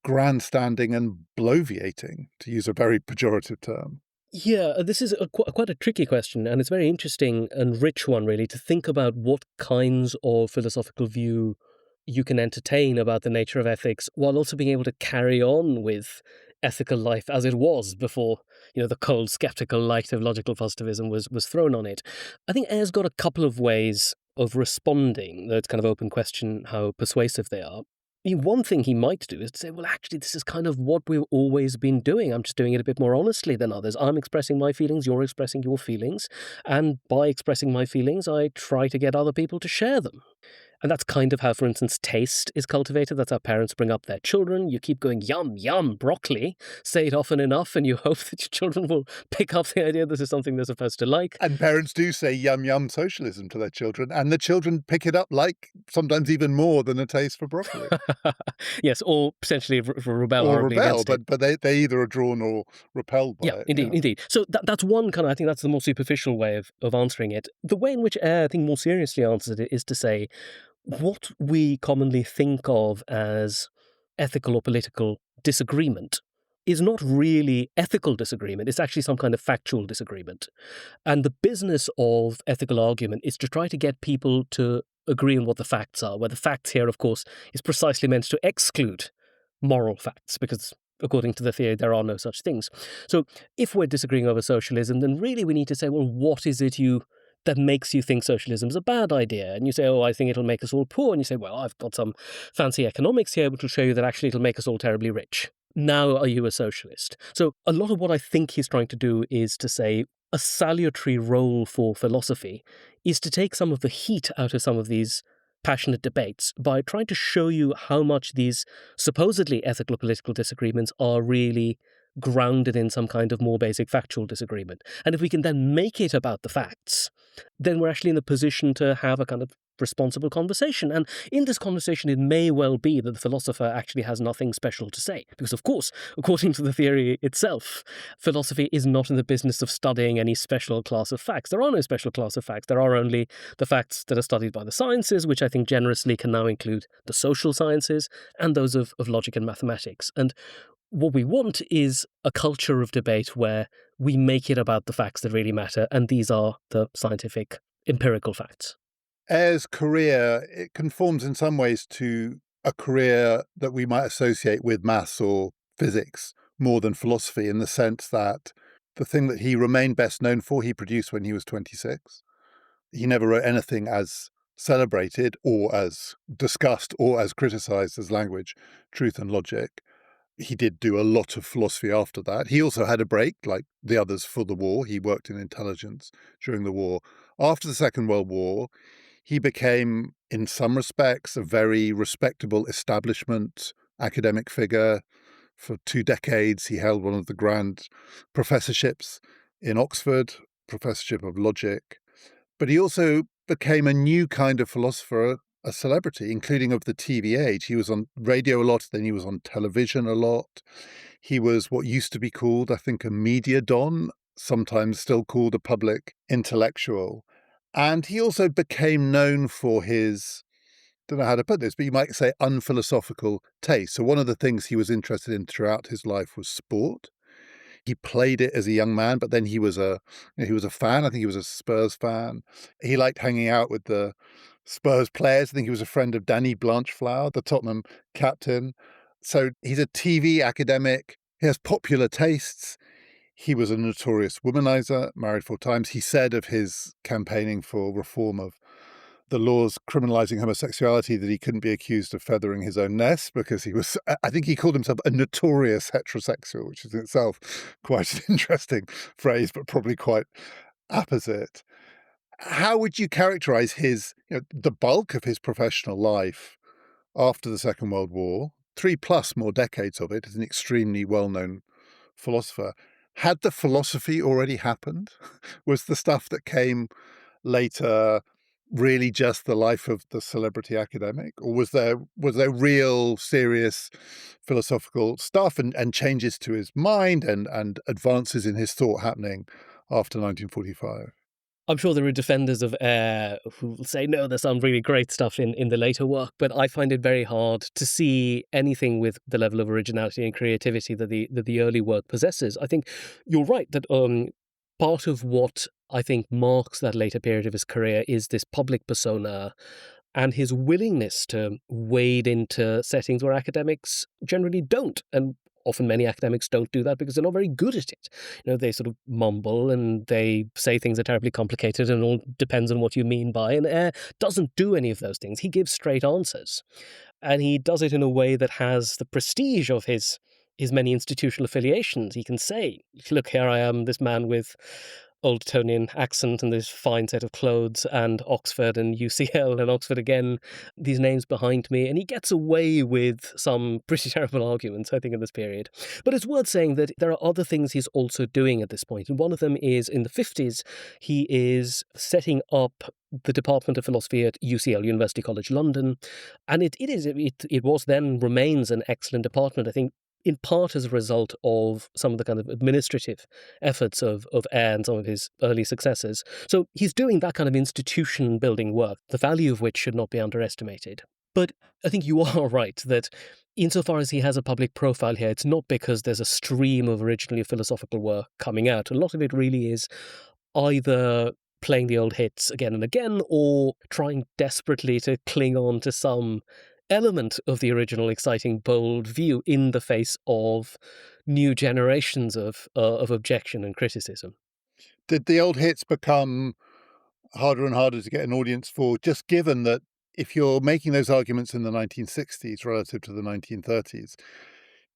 grandstanding and bloviating, to use a very pejorative term? Yeah, this is quite a tricky question, and it's a very interesting and rich one, really, to think about what kinds of philosophical view you can entertain about the nature of ethics while also being able to carry on with ethical life as it was before, the cold skeptical light of logical positivism was thrown on it. I think Ayer's got a couple of ways of responding, though it's kind of open question how persuasive they are. One thing he might do is to say, well, actually, this is kind of what we've always been doing. I'm just doing it a bit more honestly than others. I'm expressing my feelings, you're expressing your feelings. And by expressing my feelings, I try to get other people to share them. And that's kind of how, for instance, taste is cultivated. That's how parents bring up their children. You keep going, yum, yum, broccoli. Say it often enough, and you hope that your children will pick up the idea this is something they're supposed to like. And parents do say yum yum socialism to their children, and the children pick it up like sometimes even more than a taste for broccoli. Yes, or potentially rebel Or horribly rebel, against it. but they either are drawn or repelled by Yeah, it. indeed. So that's one kind of, I think that's the more superficial way of answering it. The way in which Ayer, I think, more seriously answers it is to say, what we commonly think of as ethical or political disagreement is not really ethical disagreement. It's actually some kind of factual disagreement. And the business of ethical argument is to try to get people to agree on what the facts are, where the facts here, of course, is precisely meant to exclude moral facts, because according to the theory, there are no such things. So if we're disagreeing over socialism, then really we need to say, well, what is it that makes you think socialism is a bad idea? And you say, oh, I think it'll make us all poor. And you say, well, I've got some fancy economics here which will show you that actually it'll make us all terribly rich. Now are you a socialist? So a lot of what I think he's trying to do is to say a salutary role for philosophy is to take some of the heat out of some of these passionate debates by trying to show you how much these supposedly ethical political disagreements are really grounded in some kind of more basic factual disagreement. And if we can then make it about the facts, then we're actually in the position to have a kind of responsible conversation. And in this conversation, it may well be that the philosopher actually has nothing special to say. Because, of course, according to the theory itself, philosophy is not in the business of studying any special class of facts. There are no special class of facts. There are only the facts that are studied by the sciences, which I think generously can now include the social sciences and those of logic and mathematics. And what we want is a culture of debate where we make it about the facts that really matter, and these are the scientific, empirical facts. Ayer's career, it conforms in some ways to a career that we might associate with maths or physics more than philosophy, in the sense that the thing that he remained best known for, he produced when he was 26. He never wrote anything as celebrated or as discussed or as criticized as Language, Truth and Logic. He did do a lot of philosophy after that. He also had a break, like the others, for the war. He worked in intelligence during the war. After the Second World War, he became, in some respects, a very respectable establishment academic figure. For 2 decades, he held one of the grand professorships in Oxford, professorship of logic. But he also became a new kind of philosopher, a celebrity, including of the TV age. He was on radio a lot, then he was on television a lot. He was what used to be called, I think, a media don, sometimes still called a public intellectual. And he also became known for his, don't know how to put this, but you might say unphilosophical taste. So one of the things he was interested in throughout his life was sport. He played it as a young man, but then he was he was a fan. I think he was a Spurs fan. He liked hanging out with the Spurs players. I think he was a friend of Danny Blanchflower, the Tottenham captain. So he's a TV academic. He has popular tastes. He was a notorious womanizer, married 4 times. He said of his campaigning for reform of the laws criminalizing homosexuality that he couldn't be accused of feathering his own nest because he was, I think he called himself a notorious heterosexual, which is in itself quite an interesting phrase, but probably quite apposite. How would you characterize the bulk of his professional life after the Second World War, 3+ more decades of it, as an extremely well-known philosopher? Had the philosophy already happened? Was the stuff that came later really just the life of the celebrity academic? Or was there real serious philosophical stuff and changes to his mind and advances in his thought happening after 1945? I'm sure there are defenders of Ayer who will say, no, there's some really great stuff in the later work, but I find it very hard to see anything with the level of originality and creativity that the early work possesses. I think you're right that part of what I think marks that later period of his career is this public persona and his willingness to wade into settings where academics generally don't. And often many academics don't do that because they're not very good at it. They sort of mumble and they say things are terribly complicated and all depends on what you mean by. And Ayer doesn't do any of those things. He gives straight answers. And he does it in a way that has the prestige of his many institutional affiliations. He can say, look, here I am, this man with Old Etonian accent and this fine set of clothes and Oxford and UCL and Oxford again, these names behind me. And he gets away with some pretty terrible arguments, I think, in this period. But it's worth saying that there are other things he's also doing at this point. And one of them is in the 50s, he is setting up the Department of Philosophy at UCL, University College London. And it was then remains an excellent department, I think, in part as a result of some of the kind of administrative efforts of Ayer and some of his early successors. So he's doing that kind of institution building work, the value of which should not be underestimated. But I think you are right that insofar as he has a public profile here, it's not because there's a stream of originally philosophical work coming out. A lot of it really is either playing the old hits again and again or trying desperately to cling on to some element of the original exciting, bold view in the face of new generations of objection and criticism. Did the old hits become harder and harder to get an audience for, just given that if you're making those arguments in the 1960s relative to the 1930s,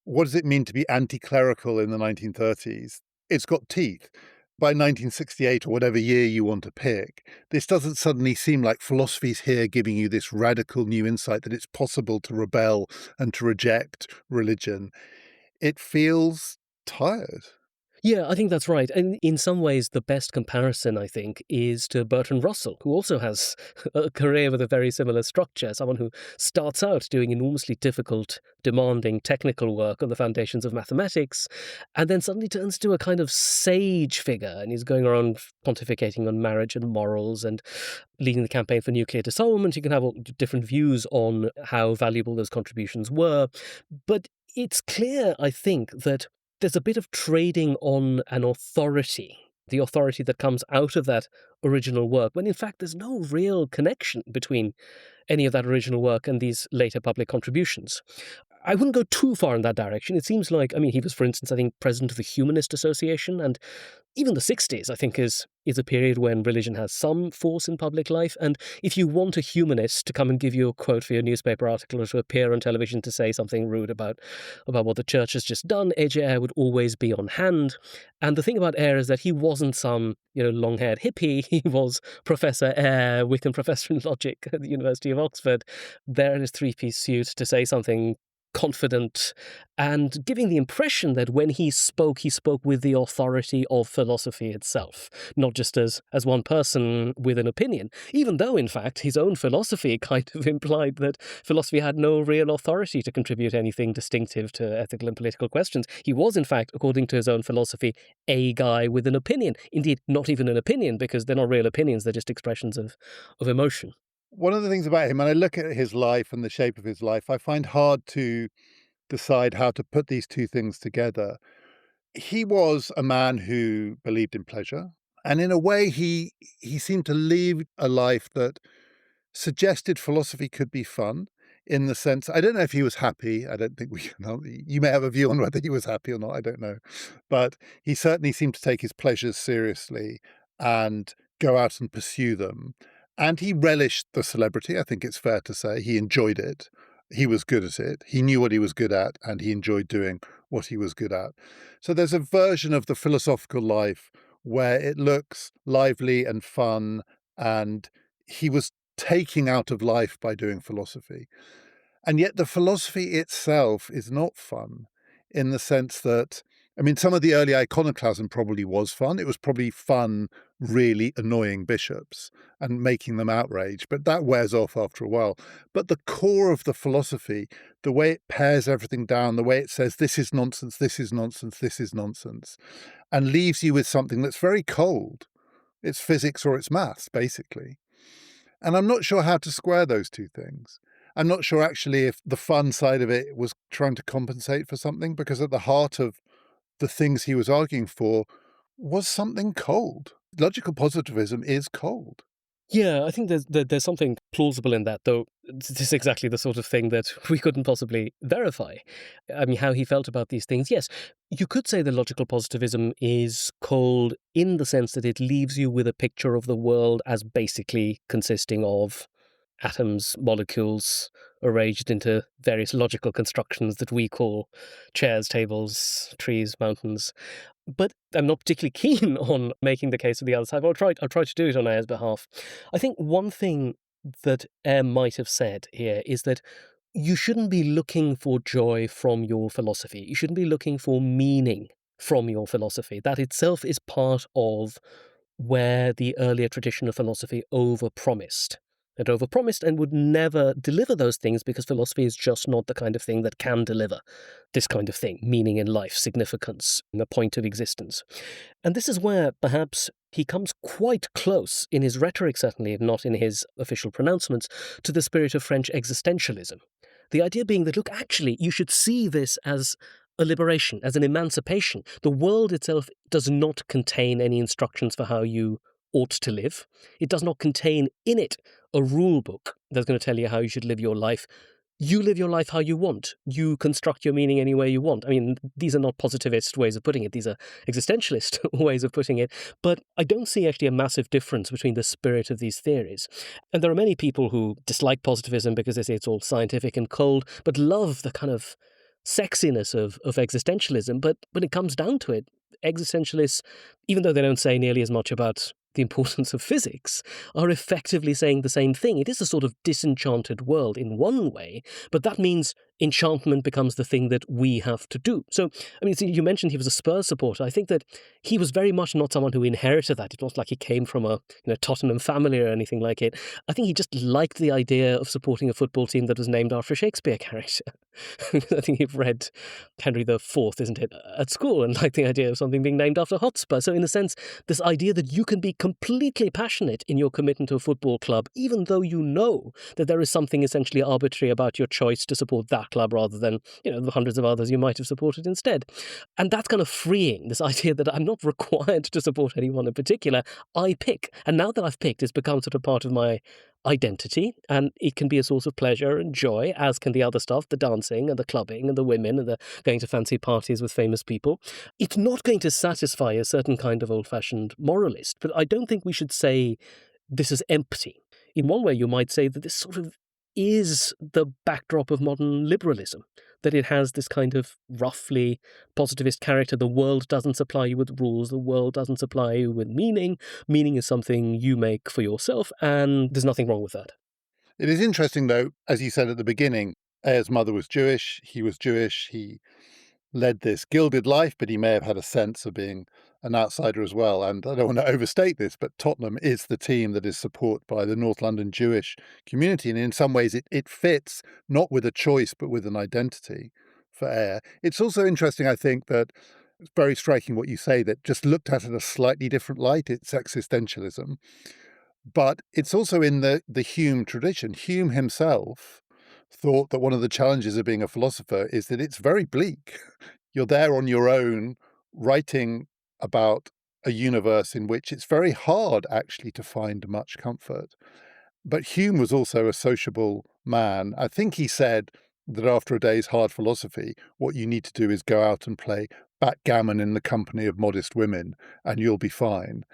what does it mean to be anti-clerical in the 1930s? It's got teeth. By 1968 or whatever year you want to pick, this doesn't suddenly seem like philosophy's here giving you this radical new insight that it's possible to rebel and to reject religion. It feels tired. Yeah, I think that's right. And in some ways, the best comparison, I think, is to Bertrand Russell, who also has a career with a very similar structure, someone who starts out doing enormously difficult, demanding technical work on the foundations of mathematics, and then suddenly turns to a kind of sage figure, and he's going around pontificating on marriage and morals and leading the campaign for nuclear disarmament. You can have all different views on how valuable those contributions were, but it's clear, I think, that there's a bit of trading on an authority, the authority that comes out of that original work, when in fact there's no real connection between any of that original work and these later public contributions. I wouldn't go too far in that direction. It seems like, he was, for instance, I think, president of the Humanist Association, and even the 60s, I think, is a period when religion has some force in public life. And if you want a humanist to come and give you a quote for your newspaper article or to appear on television to say something rude about what the church has just done, A.J. Ayer would always be on hand. And the thing about Ayer is that he wasn't some, long-haired hippie. He was Professor Ayer, Wickham Professor in Logic at the University of Oxford, there in his three-piece suit to say something confident and giving the impression that when he spoke with the authority of philosophy itself, not just as one person with an opinion, even though, in fact, his own philosophy kind of implied that philosophy had no real authority to contribute anything distinctive to ethical and political questions. He was, in fact, according to his own philosophy, a guy with an opinion. Indeed, not even an opinion, because they're not real opinions, they're just expressions of emotion. One of the things about him, when I look at his life and the shape of his life, I find hard to decide how to put these two things together. He was a man who believed in pleasure, and in a way he seemed to lead a life that suggested philosophy could be fun, in the sense, I don't know if he was happy. I don't think we know. You may have a view on whether he was happy or not, I don't know. But he certainly seemed to take his pleasures seriously and go out and pursue them. And he relished the celebrity, I think it's fair to say. He enjoyed it. He was good at it. He knew what he was good at, and he enjoyed doing what he was good at. So there's a version of the philosophical life where it looks lively and fun, and he was taking out of life by doing philosophy. And yet the philosophy itself is not fun in the sense that, I mean, some of the early iconoclasm probably was fun. It was probably fun, really annoying bishops and making them outraged, but that wears off after a while. But the core of the philosophy, the way it pares everything down, the way it says, this is nonsense, this is nonsense, this is nonsense, and leaves you with something that's very cold. It's physics or it's maths, basically. And I'm not sure how to square those two things. I'm not sure actually if the fun side of it was trying to compensate for something, because at the heart of the things he was arguing for was something cold. Logical positivism is cold. Yeah, I think there's something plausible in that, though this is exactly the sort of thing that we couldn't possibly verify. I mean, how he felt about these things. Yes, you could say that logical positivism is cold in the sense that it leaves you with a picture of the world as basically consisting of atoms, molecules, arranged into various logical constructions that we call chairs, tables, trees, mountains. But I'm not particularly keen on making the case of the other side. But I'll try to do it on Ayer's behalf. I think one thing that Ayer might have said here is that you shouldn't be looking for joy from your philosophy. You shouldn't be looking for meaning from your philosophy. That itself is part of where the earlier tradition of philosophy overpromised. It overpromised and would never deliver those things because philosophy is just not the kind of thing that can deliver this kind of thing, meaning in life, significance, and the point of existence. And this is where perhaps he comes quite close in his rhetoric, certainly, if not in his official pronouncements, to the spirit of French existentialism. The idea being that, look, actually, you should see this as a liberation, as an emancipation. The world itself does not contain any instructions for how you ought to live. It does not contain in it a rule book that's going to tell you how you should live your life. You live your life how you want. You construct your meaning any way you want. I mean, these are not positivist ways of putting it. These are existentialist ways of putting it. But I don't see actually a massive difference between the spirit of these theories. And there are many people who dislike positivism because they say it's all scientific and cold, but love the kind of sexiness of existentialism. But when it comes down to it, existentialists, even though they don't say nearly as much about the importance of physics, are effectively saying the same thing. It is a sort of disenchanted world in one way, but that means enchantment becomes the thing that we have to do. So, I mean, you mentioned he was a Spurs supporter. I think that he was very much not someone who inherited that. It wasn't like he came from a Tottenham family or anything like it. I think he just liked the idea of supporting a football team that was named after a Shakespeare character. I think you've read Henry IV, isn't it, at school, and liked the idea of something being named after Hotspur. So in a sense, this idea that you can be completely passionate in your commitment to a football club, even though you know that there is something essentially arbitrary about your choice to support that club rather than, the hundreds of others you might have supported instead. And that's kind of freeing, this idea that I'm not required to support anyone in particular. I pick. And now that I've picked, it's become sort of part of my identity, and it can be a source of pleasure and joy, as can the other stuff, the dancing and the clubbing and the women and the going to fancy parties with famous people. It's not going to satisfy a certain kind of old-fashioned moralist, but I don't think we should say this is empty. In one way, you might say that this sort of is the backdrop of modern liberalism, that it has this kind of roughly positivist character. The world doesn't supply you with rules. The world doesn't supply you with meaning. Meaning is something you make for yourself, and there's nothing wrong with that. It is interesting, though, as you said at the beginning, Ayer's mother was Jewish. He was Jewish. He led this gilded life, but he may have had a sense of being an outsider as well. And I don't want to overstate this, but Tottenham is the team that is supported by the North London Jewish community. And in some ways, it fits not with a choice, but with an identity for Ayer. It's also interesting, I think, that it's very striking what you say, that just looked at in a slightly different light, it's existentialism. But it's also in the Hume tradition. Hume himself thought that one of the challenges of being a philosopher is that it's very bleak. You're there on your own, writing about a universe in which it's very hard actually to find much comfort. But Hume was also a sociable man. I think he said that after a day's hard philosophy, what you need to do is go out and play backgammon in the company of modest women, and you'll be fine.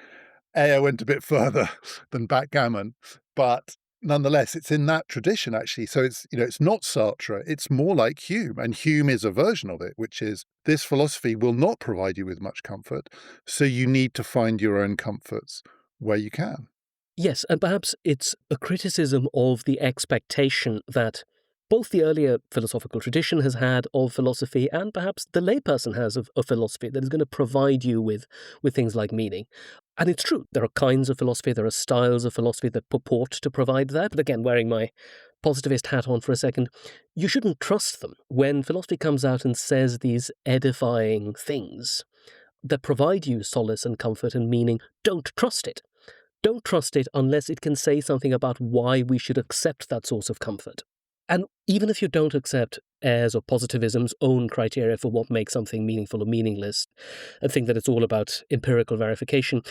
Ayer went a bit further than backgammon. But nonetheless, it's in that tradition, actually. So it's not Sartre, it's more like Hume. And Hume is a version of it, which is this philosophy will not provide you with much comfort. So you need to find your own comforts where you can. Yes, and perhaps it's a criticism of the expectation that both the earlier philosophical tradition has had of philosophy and perhaps the layperson has of philosophy that is going to provide you with things like meaning. And it's true, there are kinds of philosophy, there are styles of philosophy that purport to provide that. But again, wearing my positivist hat on for a second, you shouldn't trust them. When philosophy comes out and says these edifying things that provide you solace and comfort and meaning, don't trust it. Don't trust it unless it can say something about why we should accept that source of comfort. And even if you don't accept Ayer's or positivism's own criteria for what makes something meaningful or meaningless, and think that it's all about empirical verification,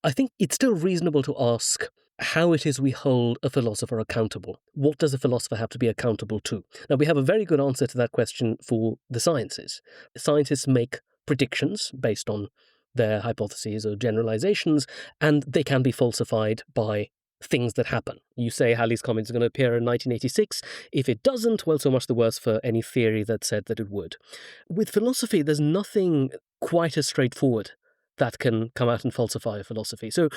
I think it's still reasonable to ask how it is we hold a philosopher accountable. What does a philosopher have to be accountable to? Now, we have a very good answer to that question for the sciences. Scientists make predictions based on their hypotheses or generalizations, and they can be falsified by things that happen. You say Halley's Comet is going to appear in 1986. If it doesn't, well, so much the worse for any theory that said that it would. With philosophy, there's nothing quite as straightforward that can come out and falsify a philosophy. So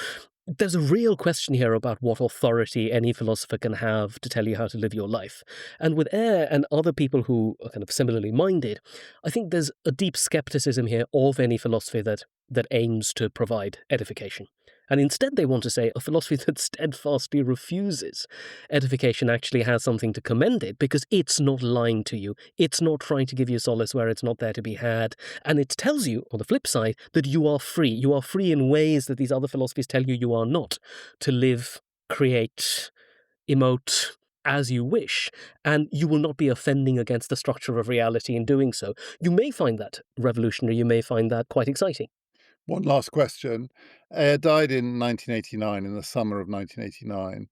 there's a real question here about what authority any philosopher can have to tell you how to live your life. And with Ayer and other people who are kind of similarly minded, I think there's a deep skepticism here of any philosophy that aims to provide edification. And instead they want to say a philosophy that steadfastly refuses edification actually has something to commend it because it's not lying to you. It's not trying to give you solace where it's not there to be had. And it tells you, on the flip side, that you are free. You are free in ways that these other philosophies tell you are not, to live, create, emote as you wish, and you will not be offending against the structure of reality in doing so. You may find that revolutionary, you may find that quite exciting. One last question. Ayer died in 1989, in the summer of 1989.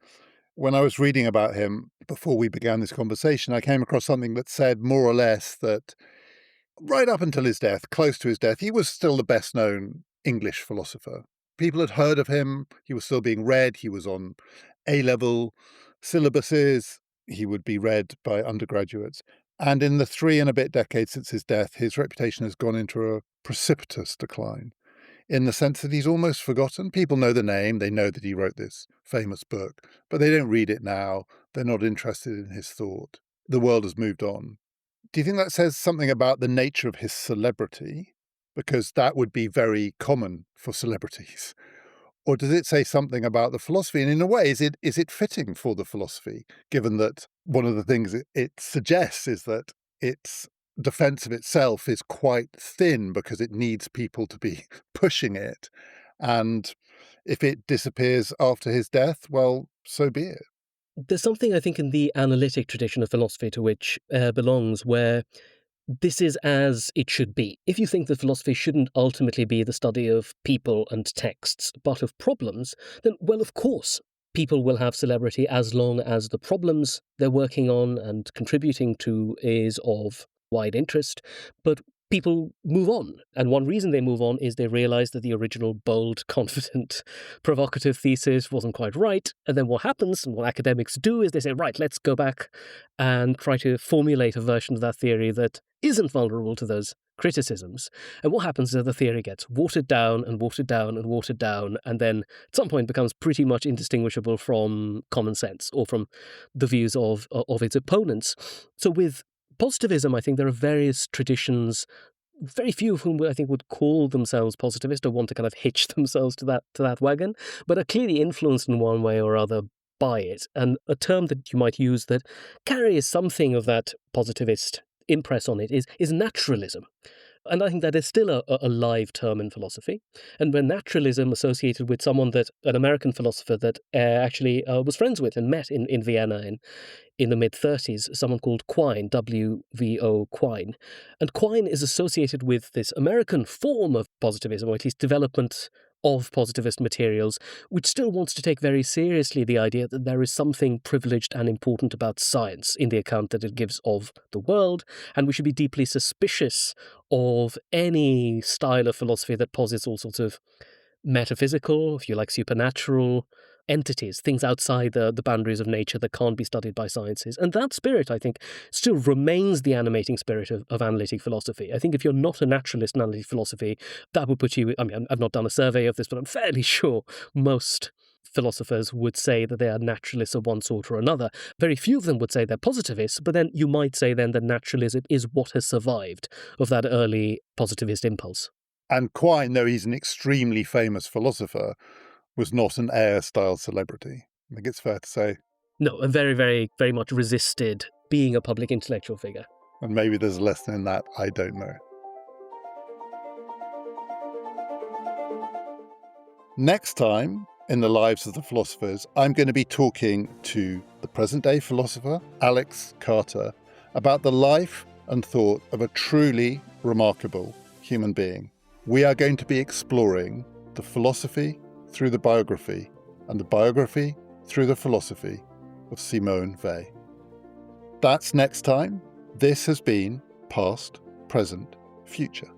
When I was reading about him before we began this conversation, I came across something that said more or less that right up until his death, close to his death, he was still the best known English philosopher. People had heard of him. He was still being read. He was on A-level syllabuses. He would be read by undergraduates. And in the 3 and a bit decades since his death, his reputation has gone into a precipitous decline in the sense that he's almost forgotten. People know the name. They know that he wrote this famous book, but they don't read it now. They're not interested in his thought. The world has moved on. Do you think that says something about the nature of his celebrity? Because that would be very common for celebrities. Or does it say something about the philosophy? And in a way, is it fitting for the philosophy, given that one of the things it suggests is that its defense of itself is quite thin because it needs people to be pushing it. And if it disappears after his death, well, so be it. There's something, I think, in the analytic tradition of philosophy to which belongs, where this is as it should be. If you think that philosophy shouldn't ultimately be the study of people and texts, but of problems, then, well, of course, people will have celebrity as long as the problems they're working on and contributing to is of wide interest. But people move on. And one reason they move on is they realize that the original bold, confident, provocative thesis wasn't quite right. And then what happens, and what academics do, is they say, right, let's go back and try to formulate a version of that theory that isn't vulnerable to those criticisms. And what happens is that the theory gets watered down and watered down and watered down, and then at some point becomes pretty much indistinguishable from common sense or from the views of its opponents. So with positivism, I think there are various traditions, very few of whom I think would call themselves positivist or want to kind of hitch themselves to that wagon, but are clearly influenced in one way or other by it. And a term that you might use that carries something of that positivist impress on it is naturalism. And I think that is still a live term in philosophy. And when naturalism associated with someone an American philosopher that actually was friends with and met in Vienna in the mid-30s, someone called Quine, W-V-O Quine. And Quine is associated with this American form of positivism, or at least development of positivist materials, which still wants to take very seriously the idea that there is something privileged and important about science in the account that it gives of the world, and we should be deeply suspicious of any style of philosophy that posits all sorts of metaphysical, if you like, supernatural entities, things outside the boundaries of nature that can't be studied by sciences. And that spirit, I think, still remains the animating spirit of analytic philosophy. I think if you're not a naturalist in analytic philosophy, that would put you, I mean, I've not done a survey of this, but I'm fairly sure most philosophers would say that they are naturalists of one sort or another. Very few of them would say they're positivists, but then you might say then that naturalism is what has survived of that early positivist impulse. And Quine, though he's an extremely famous philosopher, was not an Ayer-style celebrity. I think it's fair to say. No, and very, very, very much resisted being a public intellectual figure. And maybe there's a lesson in that, I don't know. Next time, in the Lives of the Philosophers, I'm going to be talking to the present-day philosopher, Alex Carter, about the life and thought of a truly remarkable human being. We are going to be exploring the philosophy through the biography, and the biography through the philosophy of Simone Weil. That's next time. This has been Past, Present, Future.